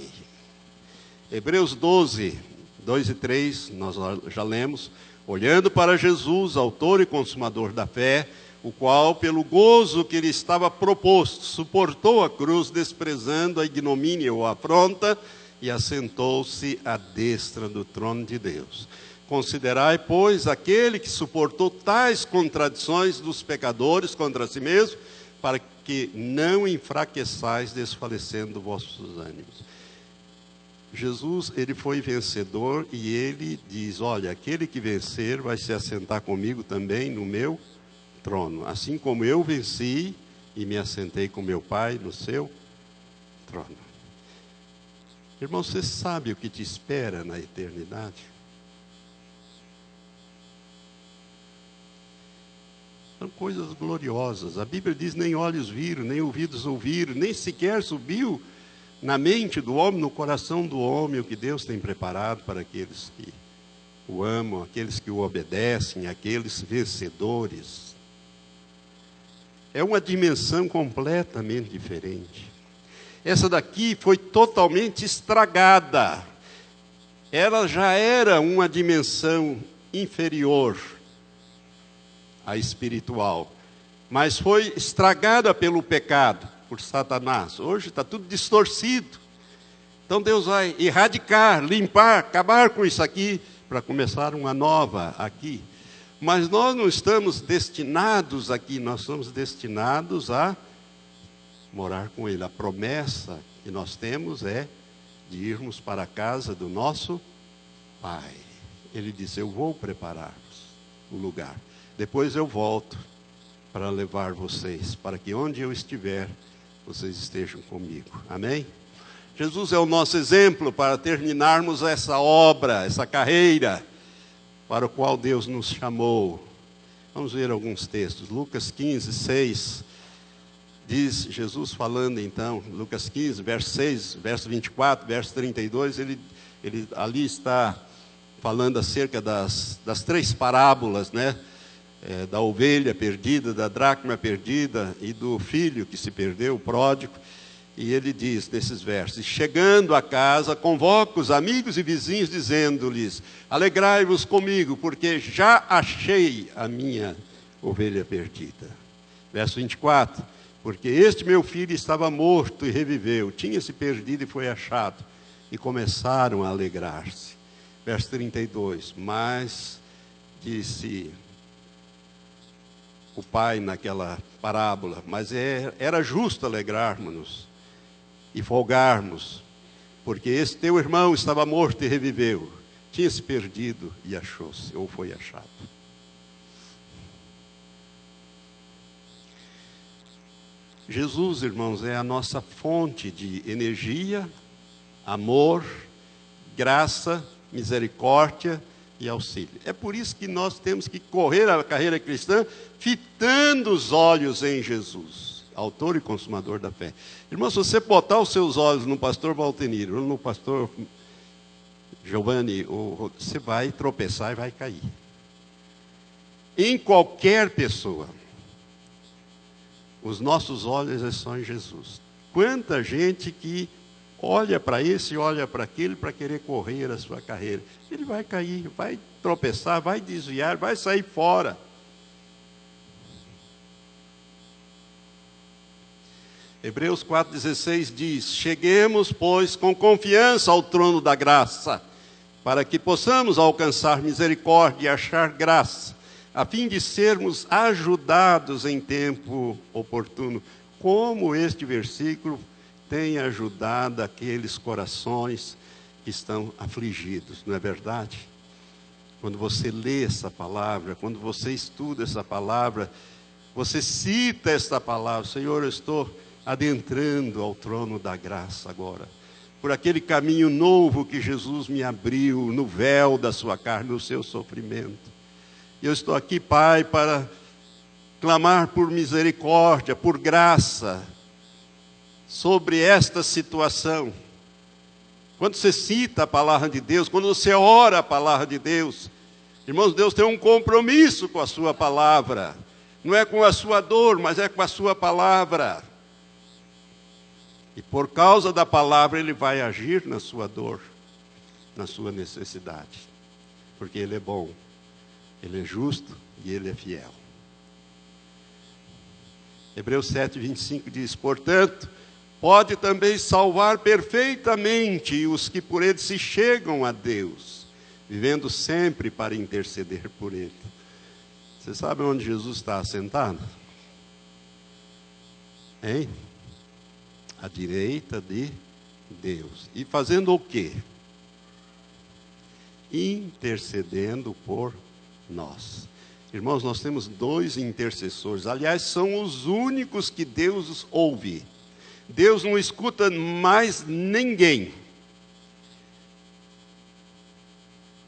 Hebreus 12, 2 e 3, nós já lemos. Olhando para Jesus, autor e consumador da fé, o qual, pelo gozo que lhe estava proposto, suportou a cruz, desprezando a ignomínia ou a afronta, e assentou-se à destra do trono de Deus. Considerai, pois, aquele que suportou tais contradições dos pecadores contra si mesmo, para que não enfraqueçais desfalecendo vossos ânimos. Jesus, ele foi vencedor e ele diz, olha, aquele que vencer vai se assentar comigo também no meu trono. Assim como eu venci e me assentei com meu Pai no seu trono. Irmão, você sabe o que te espera na eternidade? São coisas gloriosas. A Bíblia diz, nem olhos viram, nem ouvidos ouviram, nem sequer subiu na mente do homem, no coração do homem, o que Deus tem preparado para aqueles que o amam, aqueles que o obedecem, aqueles vencedores. É uma dimensão completamente diferente. Essa daqui foi totalmente estragada. Ela já era uma dimensão inferior à espiritual, mas foi estragada pelo pecado, por Satanás. Hoje está tudo distorcido. Então Deus vai erradicar, limpar, acabar com isso aqui, para começar uma nova aqui. Mas nós não estamos destinados aqui, nós somos destinados a morar com Ele. A promessa que nós temos é de irmos para a casa do nosso Pai. Ele disse, eu vou preparar-vos o lugar. Depois eu volto para levar vocês, para que onde eu estiver, vocês estejam comigo. Amém? Jesus é o nosso exemplo para terminarmos essa obra, essa carreira, para o qual Deus nos chamou. Vamos ver alguns textos. Lucas 15, 6, diz Jesus falando então, Lucas 15, verso 6, verso 24, verso 32, ele ali está falando acerca das 3 parábolas, né? Da ovelha perdida, da dracma perdida e do filho que se perdeu, o pródigo. E ele diz nesses versos: chegando a casa, convoca os amigos e vizinhos, dizendo-lhes: alegrai-vos comigo, porque já achei a minha ovelha perdida. Verso 24: porque este meu filho estava morto e reviveu, tinha se perdido e foi achado. E começaram a alegrar-se. Verso 32: mas disse o pai naquela parábola: mas era justo alegrarmos-nos e folgarmos, porque esse teu irmão estava morto e reviveu, tinha se perdido e achou-se, ou foi achado. Jesus, irmãos, é a nossa fonte de energia, amor, graça, misericórdia e auxílio. É por isso que nós temos que correr a carreira cristã fitando os olhos em Jesus, autor e consumador da fé. Irmão, se você botar os seus olhos no pastor Valtenir ou no pastor Giovanni, você vai tropeçar e vai cair. Em qualquer pessoa, os nossos olhos são em Jesus. Quanta gente que olha para esse, olha para aquele, para querer correr a sua carreira. Ele vai cair, vai tropeçar, vai desviar, vai sair fora. Hebreus 4,16 diz: cheguemos, pois, com confiança ao trono da graça, para que possamos alcançar misericórdia e achar graça, a fim de sermos ajudados em tempo oportuno. Como este versículo tem ajudado aqueles corações que estão afligidos, não é verdade? Quando você lê essa palavra, quando você estuda essa palavra, você cita esta palavra: Senhor, eu estou adentrando ao trono da graça agora, por aquele caminho novo que Jesus me abriu no véu da sua carne, no seu sofrimento. Eu estou aqui, Pai, para clamar por misericórdia, por graça, sobre esta situação. Quando você cita a palavra de Deus, quando você ora a palavra de Deus, irmãos, Deus tem um compromisso com a sua palavra. Não é com a sua dor, mas é com a sua palavra. E por causa da palavra, Ele vai agir na sua dor, na sua necessidade. Porque Ele é bom, Ele é justo e Ele é fiel. Hebreus 7:25 diz: portanto, pode também salvar perfeitamente os que por Ele se chegam a Deus, vivendo sempre para interceder por Ele. Você sabe onde Jesus está assentado? Hein? À direita de Deus. E fazendo o quê? Intercedendo por nós. Irmãos, nós temos 2 intercessores. Aliás, são os únicos que Deus ouve. Deus não escuta mais ninguém.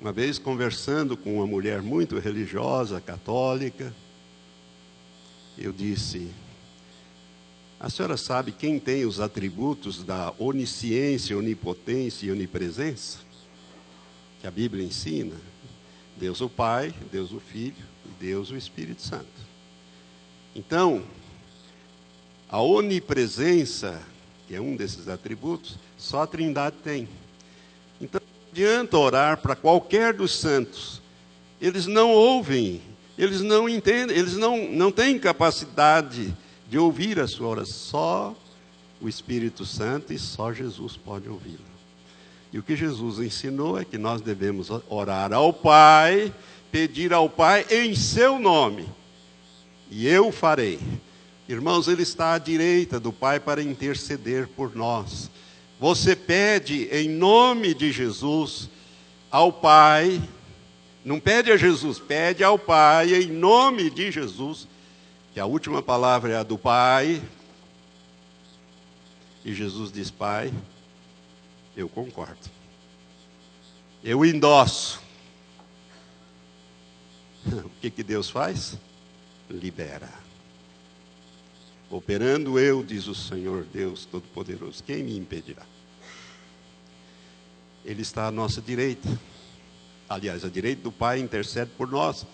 Uma vez conversando com uma mulher muito religiosa, católica, eu disse: a senhora sabe quem tem os atributos da onisciência, onipotência e onipresença? Que a Bíblia ensina? Deus o Pai, Deus o Filho e Deus o Espírito Santo. Então, a onipresença, que é um desses atributos, só a Trindade tem. Então, não adianta orar para qualquer dos santos. Eles não ouvem, eles não entendem, eles não têm capacidade de ouvir a sua oração. Só o Espírito Santo e só Jesus pode ouvi-la. E o que Jesus ensinou é que nós devemos orar ao Pai, pedir ao Pai em seu nome, e eu farei. Irmãos, Ele está à direita do Pai para interceder por nós. Você pede em nome de Jesus ao Pai, não pede a Jesus, pede ao Pai em nome de Jesus, que a última palavra é a do Pai, e Jesus diz: Pai, eu concordo, eu endosso. O que Deus faz? Libera. Operando eu, diz o Senhor Deus Todo-Poderoso, quem me impedirá? Ele está à nossa direita. Aliás, a direita do Pai intercede por nós.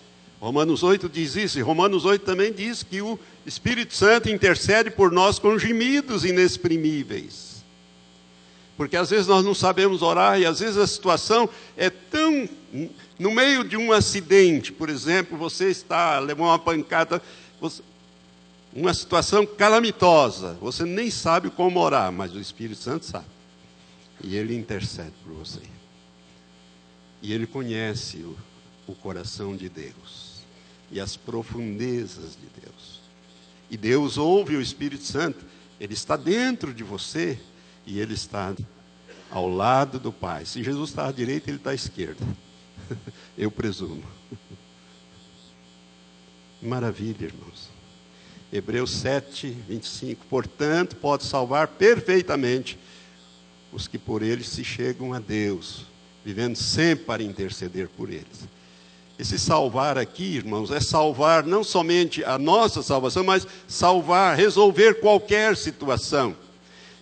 Romanos 8 diz isso, e Romanos 8 também diz que o Espírito Santo intercede por nós com gemidos inexprimíveis. Porque às vezes nós não sabemos orar, e às vezes a situação é tão... No meio de um acidente, por exemplo, você levou uma pancada, uma situação calamitosa, você nem sabe como orar, mas o Espírito Santo sabe. E ele intercede por você. E ele conhece o coração de Deus e as profundezas de Deus. E Deus ouve o Espírito Santo, ele está dentro de você e ele está ao lado do Pai. Se Jesus está à direita, ele está à esquerda. Eu presumo. Maravilha, irmãos. Hebreus 7, 25. Portanto, pode salvar perfeitamente os que por ele se chegam a Deus, vivendo sempre para interceder por eles. Esse salvar aqui, irmãos, é salvar não somente a nossa salvação, mas salvar, resolver qualquer situação.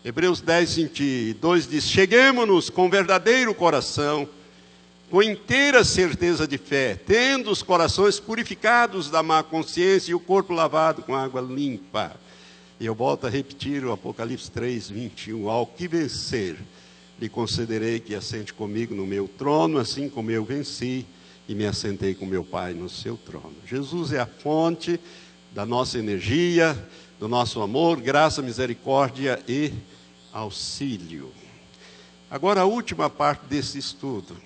Hebreus 10, 22 diz: cheguemo-nos com verdadeiro coração, com inteira certeza de fé, tendo os corações purificados da má consciência e o corpo lavado com água limpa. E eu volto a repetir o Apocalipse 3, 21. Ao que vencer, lhe concederei que assente comigo no meu trono, assim como eu venci e me assentei com meu Pai no seu trono. Jesus é a fonte da nossa energia, do nosso amor, graça, misericórdia e auxílio. Agora a última parte desse estudo,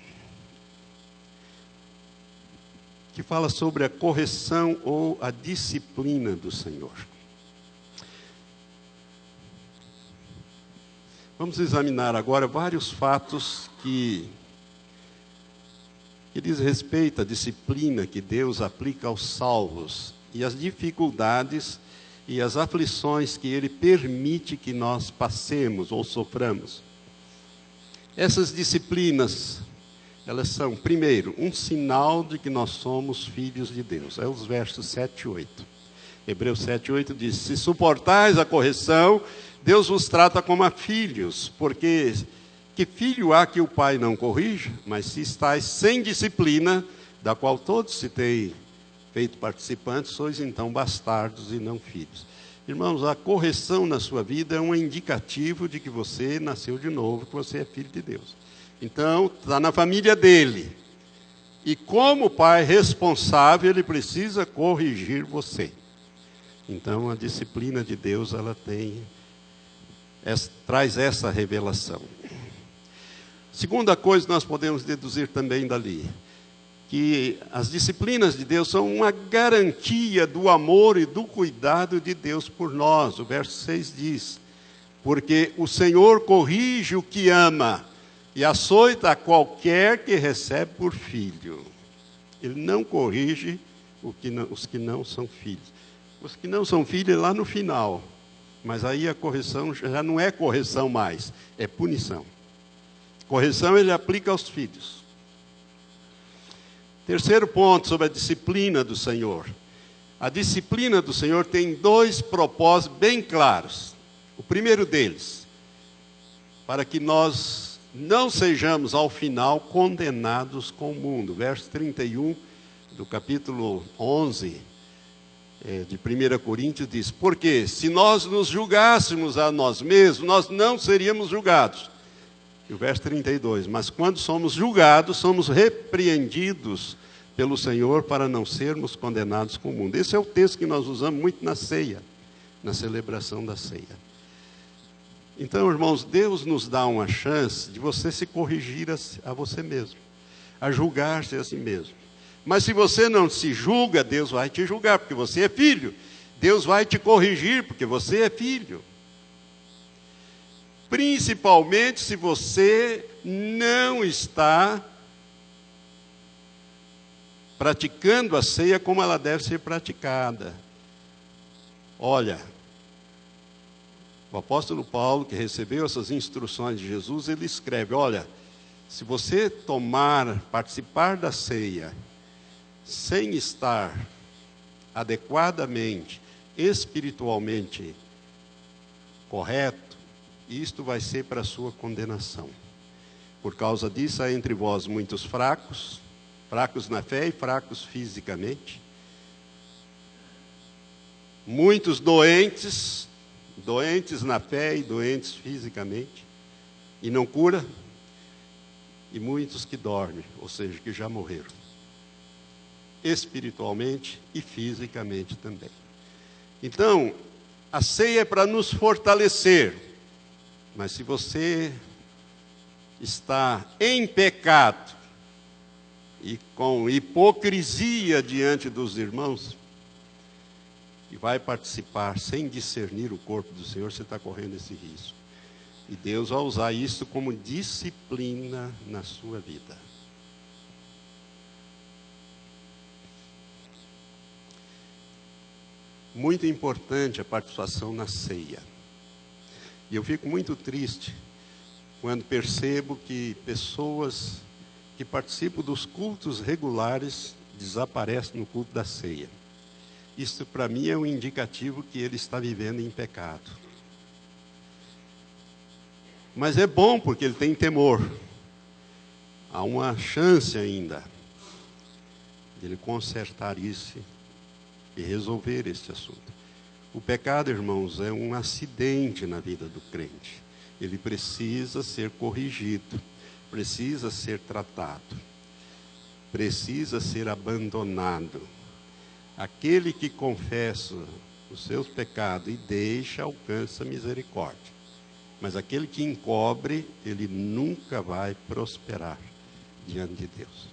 que fala sobre a correção ou a disciplina do Senhor. Vamos examinar agora vários fatos que diz respeito à disciplina que Deus aplica aos salvos e as dificuldades e as aflições que Ele permite que nós passemos ou soframos. Essas disciplinas, elas são, primeiro, um sinal de que nós somos filhos de Deus. É os versos 7 e 8. Hebreus 7 e 8 diz: se suportais a correção, Deus vos trata como a filhos, porque que filho há que o pai não corrija? Mas se estáis sem disciplina, da qual todos se têm feito participantes, sois então bastardos e não filhos. Irmãos, a correção na sua vida é um indicativo de que você nasceu de novo, que você é filho de Deus. Então, está na família dele. E como pai responsável, ele precisa corrigir você. Então, a disciplina de Deus, ela traz essa revelação. Segunda coisa que nós podemos deduzir também dali, que as disciplinas de Deus são uma garantia do amor e do cuidado de Deus por nós. O verso 6 diz: porque o Senhor corrige o que ama e açoita a qualquer que recebe por filho. Ele não corrige os que não são filhos. Os que não são filhos é lá no final. Mas aí a correção já não é correção mais, é punição. Correção ele aplica aos filhos. Terceiro ponto sobre a disciplina do Senhor. A disciplina do Senhor tem dois propósitos bem claros. O primeiro deles, para que nós não sejamos ao final condenados com o mundo. Verso 31 do capítulo 11 de 1 Coríntios diz: porque se nós nos julgássemos a nós mesmos, nós não seríamos julgados. E o verso 32, mas quando somos julgados, somos repreendidos pelo Senhor para não sermos condenados com o mundo. Esse é o texto que nós usamos muito na ceia, na celebração da ceia. Então, irmãos, Deus nos dá uma chance de você se corrigir a você mesmo, a julgar-se a si mesmo. Mas se você não se julga, Deus vai te julgar, porque você é filho. Deus vai te corrigir, porque você é filho. Principalmente se você não está praticando a ceia como ela deve ser praticada. Olha, o apóstolo Paulo, que recebeu essas instruções de Jesus, ele escreve: olha, se você participar da ceia, sem estar adequadamente, espiritualmente correto, isto vai ser para a sua condenação. Por causa disso, há entre vós muitos fracos na fé e fracos fisicamente. Muitos doentes na fé e doentes fisicamente, e não cura, e muitos que dormem, ou seja, que já morreram, espiritualmente e fisicamente também. Então, a ceia é para nos fortalecer, mas se você está em pecado e com hipocrisia diante dos irmãos, e vai participar sem discernir o corpo do Senhor, você está correndo esse risco. E Deus vai usar isso como disciplina na sua vida. Muito importante a participação na ceia. E eu fico muito triste quando percebo que pessoas que participam dos cultos regulares desaparecem no culto da ceia. Isso para mim é um indicativo que ele está vivendo em pecado. Mas é bom porque ele tem temor. Há uma chance ainda de ele consertar isso e resolver esse assunto. O pecado, irmãos, é um acidente na vida do crente. Ele precisa ser corrigido, precisa ser tratado, precisa ser abandonado. Aquele que confessa os seus pecados e deixa, alcança misericórdia. Mas aquele que encobre, ele nunca vai prosperar diante de Deus.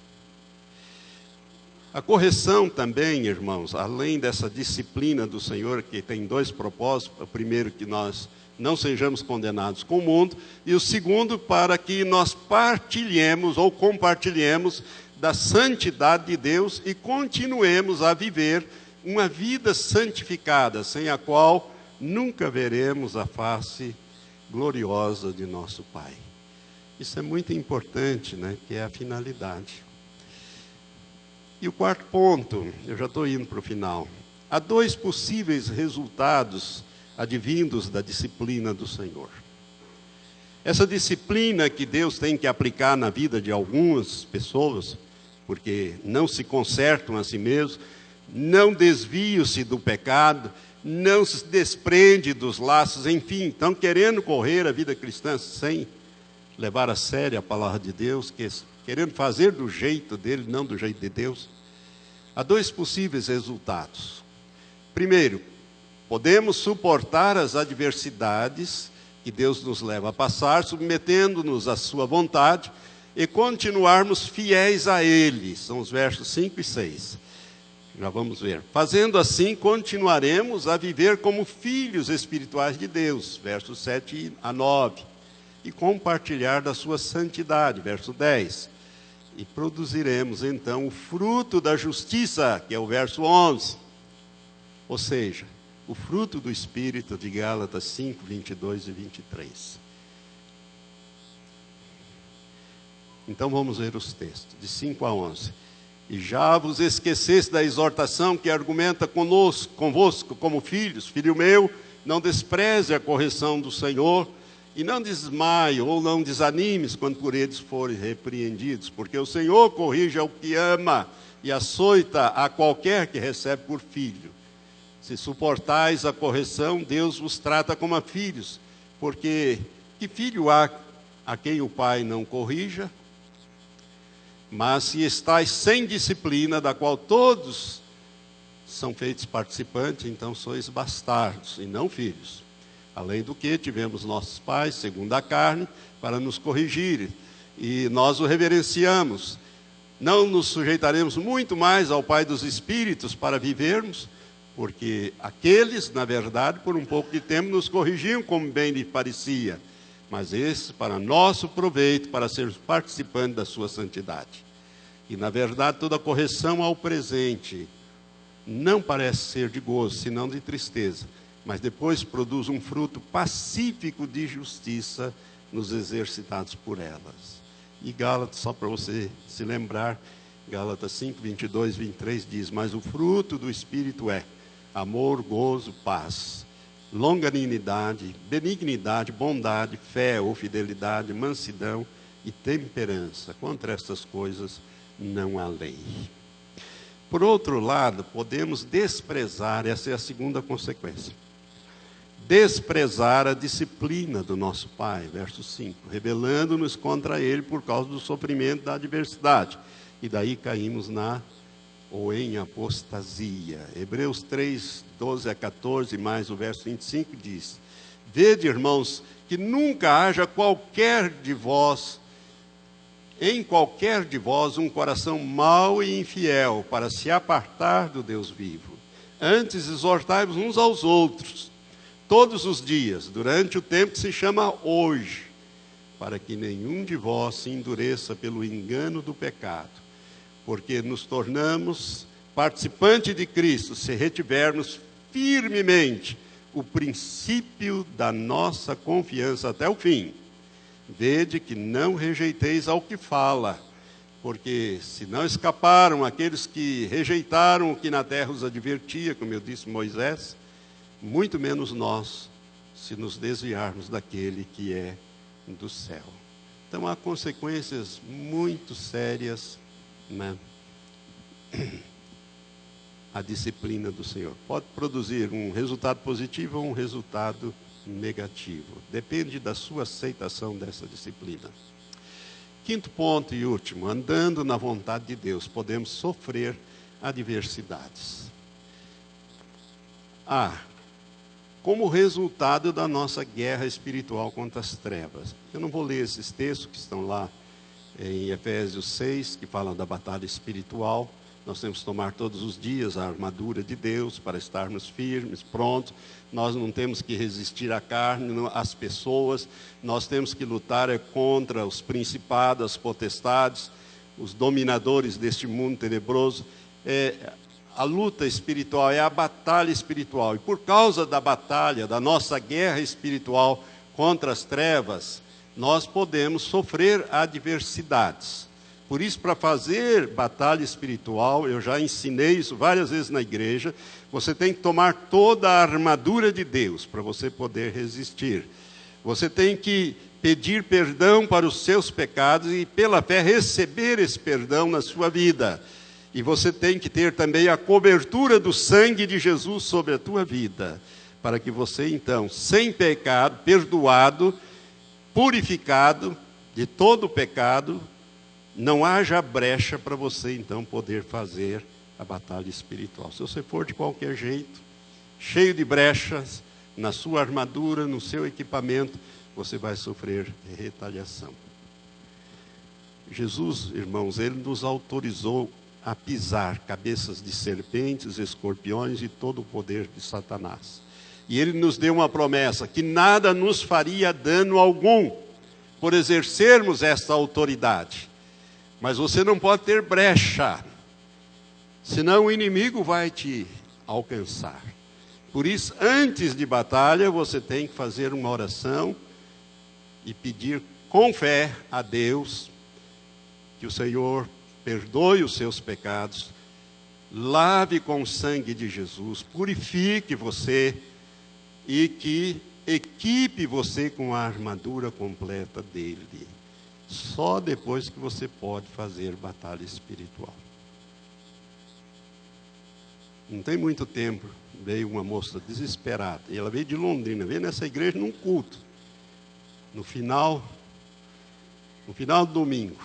A correção também, irmãos, além dessa disciplina do Senhor, que tem dois propósitos. O primeiro, que nós não sejamos condenados com o mundo. E o segundo, para que nós partilhemos ou compartilhemos da santidade de Deus e continuemos a viver uma vida santificada, sem a qual nunca veremos a face gloriosa de nosso Pai. Isso é muito importante, né? Que é a finalidade. E o quarto ponto, eu já estou indo para o final. Há dois possíveis resultados advindos da disciplina do Senhor. Essa disciplina que Deus tem que aplicar na vida de algumas pessoas, porque não se consertam a si mesmos, não desviam-se do pecado, não se desprende dos laços, enfim, estão querendo correr a vida cristã sem levar a sério a palavra de Deus, querendo fazer do jeito dele, não do jeito de Deus. Há dois possíveis resultados. Primeiro, podemos suportar as adversidades que Deus nos leva a passar, submetendo-nos à sua vontade e continuarmos fiéis a Ele. São os versos 5 e 6. Já vamos ver. Fazendo assim, continuaremos a viver como filhos espirituais de Deus, versos 7 a 9. E compartilhar da sua santidade, verso 10. E produziremos então o fruto da justiça, que é o verso 11. Ou seja, o fruto do Espírito de Gálatas 5, 22 e 23. Então vamos ver os textos, de 5 a 11. E já vos esqueceste da exortação que argumenta convosco como filhos. Filho meu, não despreze a correção do Senhor, e não desmaie ou não desanimes quando por eles forem repreendidos, porque o Senhor corrige ao que ama e açoita a qualquer que recebe por filho. Se suportais a correção, Deus vos trata como a filhos, porque que filho há a quem o pai não corrija? Mas se estáis sem disciplina, da qual todos são feitos participantes, então sois bastardos e não filhos. Além do que, tivemos nossos pais, segundo a carne, para nos corrigir, e nós o reverenciamos. Não nos sujeitaremos muito mais ao Pai dos Espíritos para vivermos, porque aqueles, na verdade, por um pouco de tempo, nos corrigiam como bem lhe parecia, mas esse para nosso proveito, para sermos participantes da sua santidade. E, na verdade, toda correção ao presente não parece ser de gozo, senão de tristeza, mas depois produz um fruto pacífico de justiça nos exercitados por elas. E Gálatas, só para você se lembrar, Gálatas 5, 22, 23 diz: mas o fruto do Espírito é amor, gozo, paz, longanimidade, benignidade, bondade, fé ou fidelidade, mansidão e temperança. Contra estas coisas não há lei. Por outro lado, podemos desprezar, essa é a segunda consequência, desprezar a disciplina do nosso Pai, verso 5, rebelando-nos contra Ele por causa do sofrimento da adversidade. E daí caímos em apostasia. Hebreus 3, 12 a 14, mais o verso 25 diz: Vede, irmãos, que nunca haja em qualquer de vós um coração mau e infiel, para se apartar do Deus vivo. Antes exortai-vos uns aos outros, todos os dias, durante o tempo que se chama hoje, para que nenhum de vós se endureça pelo engano do pecado, porque nos tornamos participantes de Cristo, se retivermos firmemente o princípio da nossa confiança até o fim. Vede que não rejeiteis ao que fala, porque se não escaparam aqueles que rejeitaram o que na terra os advertia, como eu disse Moisés, muito menos nós, se nos desviarmos daquele que é do céu. Então há consequências muito sérias, né? A disciplina do Senhor pode produzir um resultado positivo ou um resultado negativo. Depende da sua aceitação dessa disciplina. Quinto ponto e último, andando na vontade de Deus, podemos sofrer adversidades. Como resultado da nossa guerra espiritual contra as trevas. Eu não vou ler esses textos que estão lá em Efésios 6, que falam da batalha espiritual. Nós temos que tomar todos os dias a armadura de Deus para estarmos firmes, prontos. Nós não temos que resistir à carne, às pessoas. Nós temos que lutar contra os principados, as potestades, os dominadores deste mundo tenebroso. A luta espiritual é a batalha espiritual. E por causa da batalha, da nossa guerra espiritual contra as trevas, nós podemos sofrer adversidades. Por isso, para fazer batalha espiritual, eu já ensinei isso várias vezes na igreja, você tem que tomar toda a armadura de Deus para você poder resistir. Você tem que pedir perdão para os seus pecados e, pela fé, receber esse perdão na sua vida. E você tem que ter também a cobertura do sangue de Jesus sobre a tua vida, para que você, então, sem pecado, perdoado, purificado de todo o pecado, não haja brecha para você, então, poder fazer a batalha espiritual. Se você for de qualquer jeito, cheio de brechas, na sua armadura, no seu equipamento, você vai sofrer retaliação. Jesus, irmãos, Ele nos autorizou a pisar cabeças de serpentes, escorpiões e todo o poder de Satanás. E Ele nos deu uma promessa, que nada nos faria dano algum, por exercermos esta autoridade. Mas você não pode ter brecha, senão o inimigo vai te alcançar. Por isso, antes de batalha, você tem que fazer uma oração e pedir com fé a Deus que o Senhor perdoe os seus pecados, lave com o sangue de Jesus, purifique você e que equipe você com a armadura completa dele. Só depois que você pode fazer batalha espiritual. Não tem muito tempo, veio uma moça desesperada, e ela veio de Londrina, veio nessa igreja num culto, no final do domingo,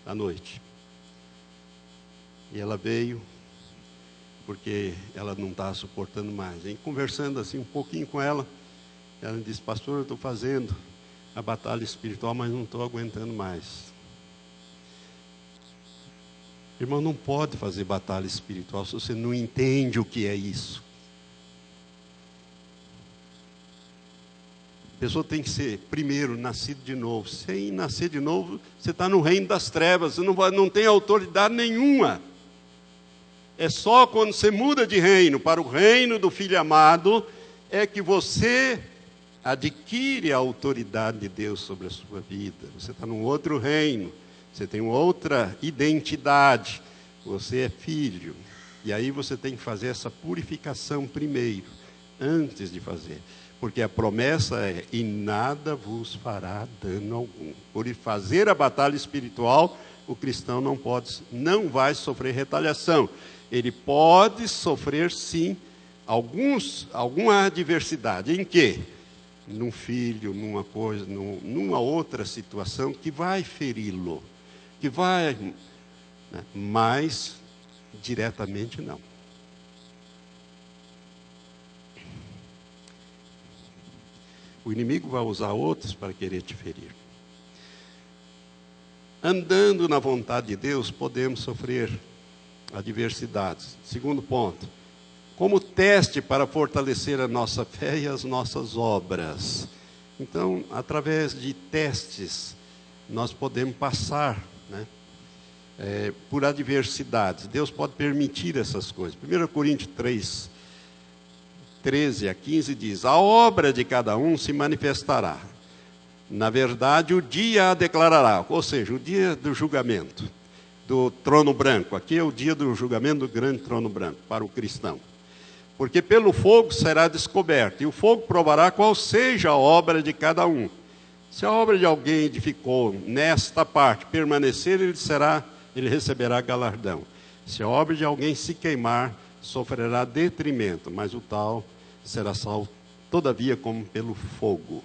à noite. E ela veio porque ela não estava suportando mais. E conversando assim um pouquinho com ela, ela disse: pastor, eu estou fazendo a batalha espiritual, mas não estou aguentando mais. Irmão, não pode fazer batalha espiritual se você não entende o que é isso. A pessoa tem que ser, primeiro, nascido de novo. Sem nascer de novo, você está no reino das trevas, você não tem autoridade nenhuma. É só quando você muda de reino para o reino do Filho amado, é que você adquire a autoridade de Deus sobre a sua vida. Você está num outro reino, você tem outra identidade, você é filho. E aí você tem que fazer essa purificação primeiro, antes de fazer. Porque a promessa e nada vos fará dano algum. Por fazer a batalha espiritual, o cristão não vai sofrer retaliação. Ele pode sofrer, sim, alguma adversidade. Em quê? Num filho, numa coisa, numa outra situação que vai feri-lo, que vai, né? Mas diretamente não. O inimigo vai usar outros para querer te ferir. Andando na vontade de Deus, podemos sofrer adversidades. Segundo ponto, como teste para fortalecer a nossa fé e as nossas obras. Então, através de testes, nós podemos passar, né, por adversidades. Deus pode permitir essas coisas. 1 Coríntios 3, 13 a 15 diz: a obra de cada um se manifestará. Na verdade, o dia a declarará, ou seja, o dia do julgamento, do trono branco. Aqui é o dia do julgamento do grande trono branco, para o cristão. Porque pelo fogo será descoberto, e o fogo provará qual seja a obra de cada um. Se a obra de alguém edificou nesta parte permanecer, ele receberá galardão. Se a obra de alguém se queimar, sofrerá detrimento, mas o tal será salvo, todavia, como pelo fogo.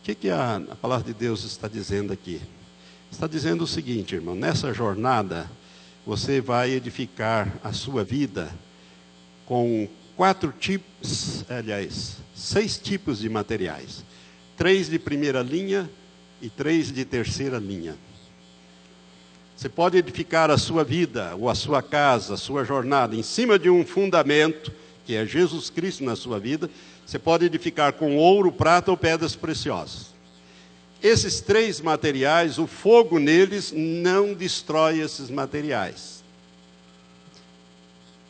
O que a palavra de Deus está dizendo aqui? Está dizendo o seguinte, irmão: nessa jornada, você vai edificar a sua vida com 6 tipos de materiais. 3 de primeira linha e 3 de terceira linha. Você pode edificar a sua vida, ou a sua casa, a sua jornada, em cima de um fundamento, que é Jesus Cristo na sua vida. Você pode edificar com ouro, prata ou pedras preciosas. Esses 3 materiais, o fogo neles não destrói esses materiais.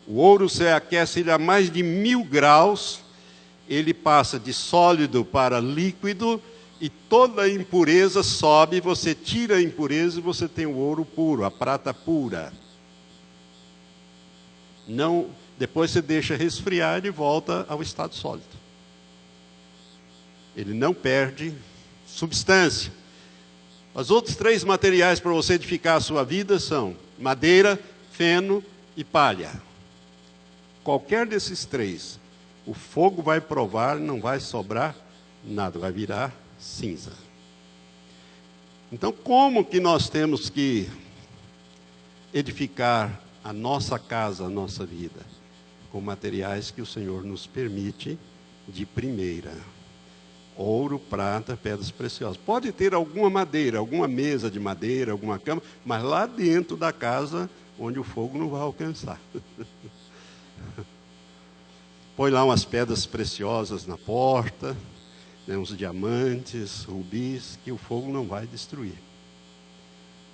O ouro, você aquece ele a mais de 1000 graus, ele passa de sólido para líquido, e toda a impureza sobe, você tira a impureza e você tem o ouro puro, a prata pura. Não, depois você deixa resfriar e volta ao estado sólido. Ele não perde substância. Os outros 3 materiais para você edificar a sua vida são madeira, feno e palha. Qualquer desses 3, o fogo vai provar, não vai sobrar nada, vai virar cinza. Então, como que nós temos que edificar a nossa casa, a nossa vida? Com materiais que o Senhor nos permite de primeira. Ouro, prata, pedras preciosas. Pode ter alguma madeira, alguma mesa de madeira, alguma cama, mas lá dentro da casa, onde o fogo não vai alcançar. Põe lá umas pedras preciosas na porta, né, uns diamantes, rubis, que o fogo não vai destruir.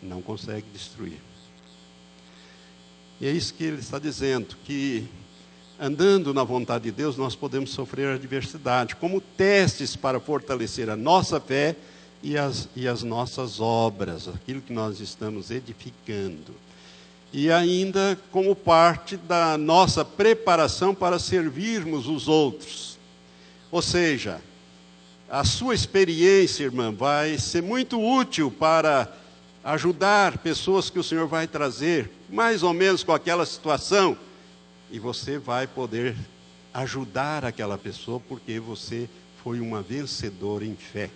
Não consegue destruir. E é isso que ele está dizendo, que andando na vontade de Deus, nós podemos sofrer adversidade, como testes para fortalecer a nossa fé e as nossas obras, aquilo que nós estamos edificando. E ainda como parte da nossa preparação para servirmos os outros. Ou seja, a sua experiência, irmã, vai ser muito útil para ajudar pessoas que o Senhor vai trazer, mais ou menos com aquela situação, e você vai poder ajudar aquela pessoa, porque você foi uma vencedora em fé.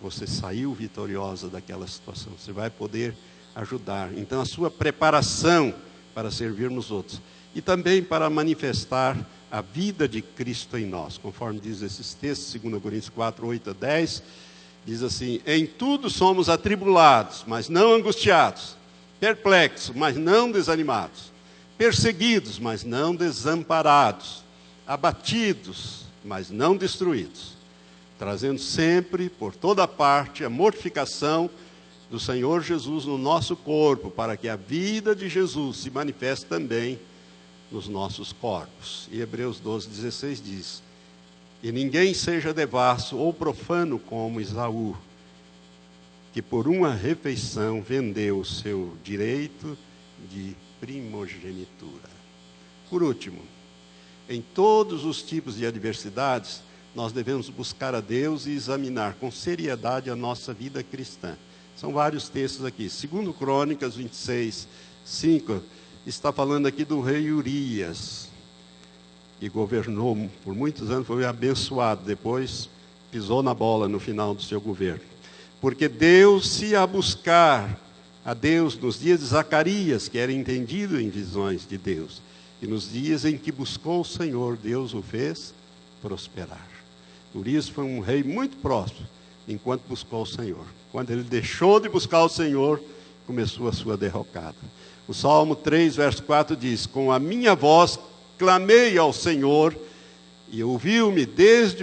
Você saiu vitoriosa daquela situação, você vai poder ajudar. Então, a sua preparação para servirmos outros. E também para manifestar a vida de Cristo em nós. Conforme diz esses textos, 2 Coríntios 4, 8 a 10, diz assim: em tudo somos atribulados, mas não angustiados. Perplexos, mas não desanimados. Perseguidos, mas não desamparados. Abatidos, mas não destruídos. Trazendo sempre, por toda parte, a mortificação do Senhor Jesus no nosso corpo, para que a vida de Jesus se manifeste também nos nossos corpos. E Hebreus 12, 16 diz: e ninguém seja devasso ou profano como Esaú, que por uma refeição vendeu o seu direito de primogenitura. Por último, em todos os tipos de adversidades, nós devemos buscar a Deus e examinar com seriedade a nossa vida cristã. São vários textos aqui. 2 Crônicas 26, 5, está falando aqui do rei Urias, que governou por muitos anos, foi abençoado, depois pisou na bola no final do seu governo. Porque deu-se a buscar a Deus nos dias de Zacarias, que era entendido em visões de Deus. E nos dias em que buscou o Senhor, Deus o fez prosperar. Urias foi um rei muito próspero, enquanto buscou o Senhor. Quando ele deixou de buscar o Senhor, começou a sua derrocada. O Salmo 3, verso 4 diz: com a minha voz clamei ao Senhor, e ouviu-me desde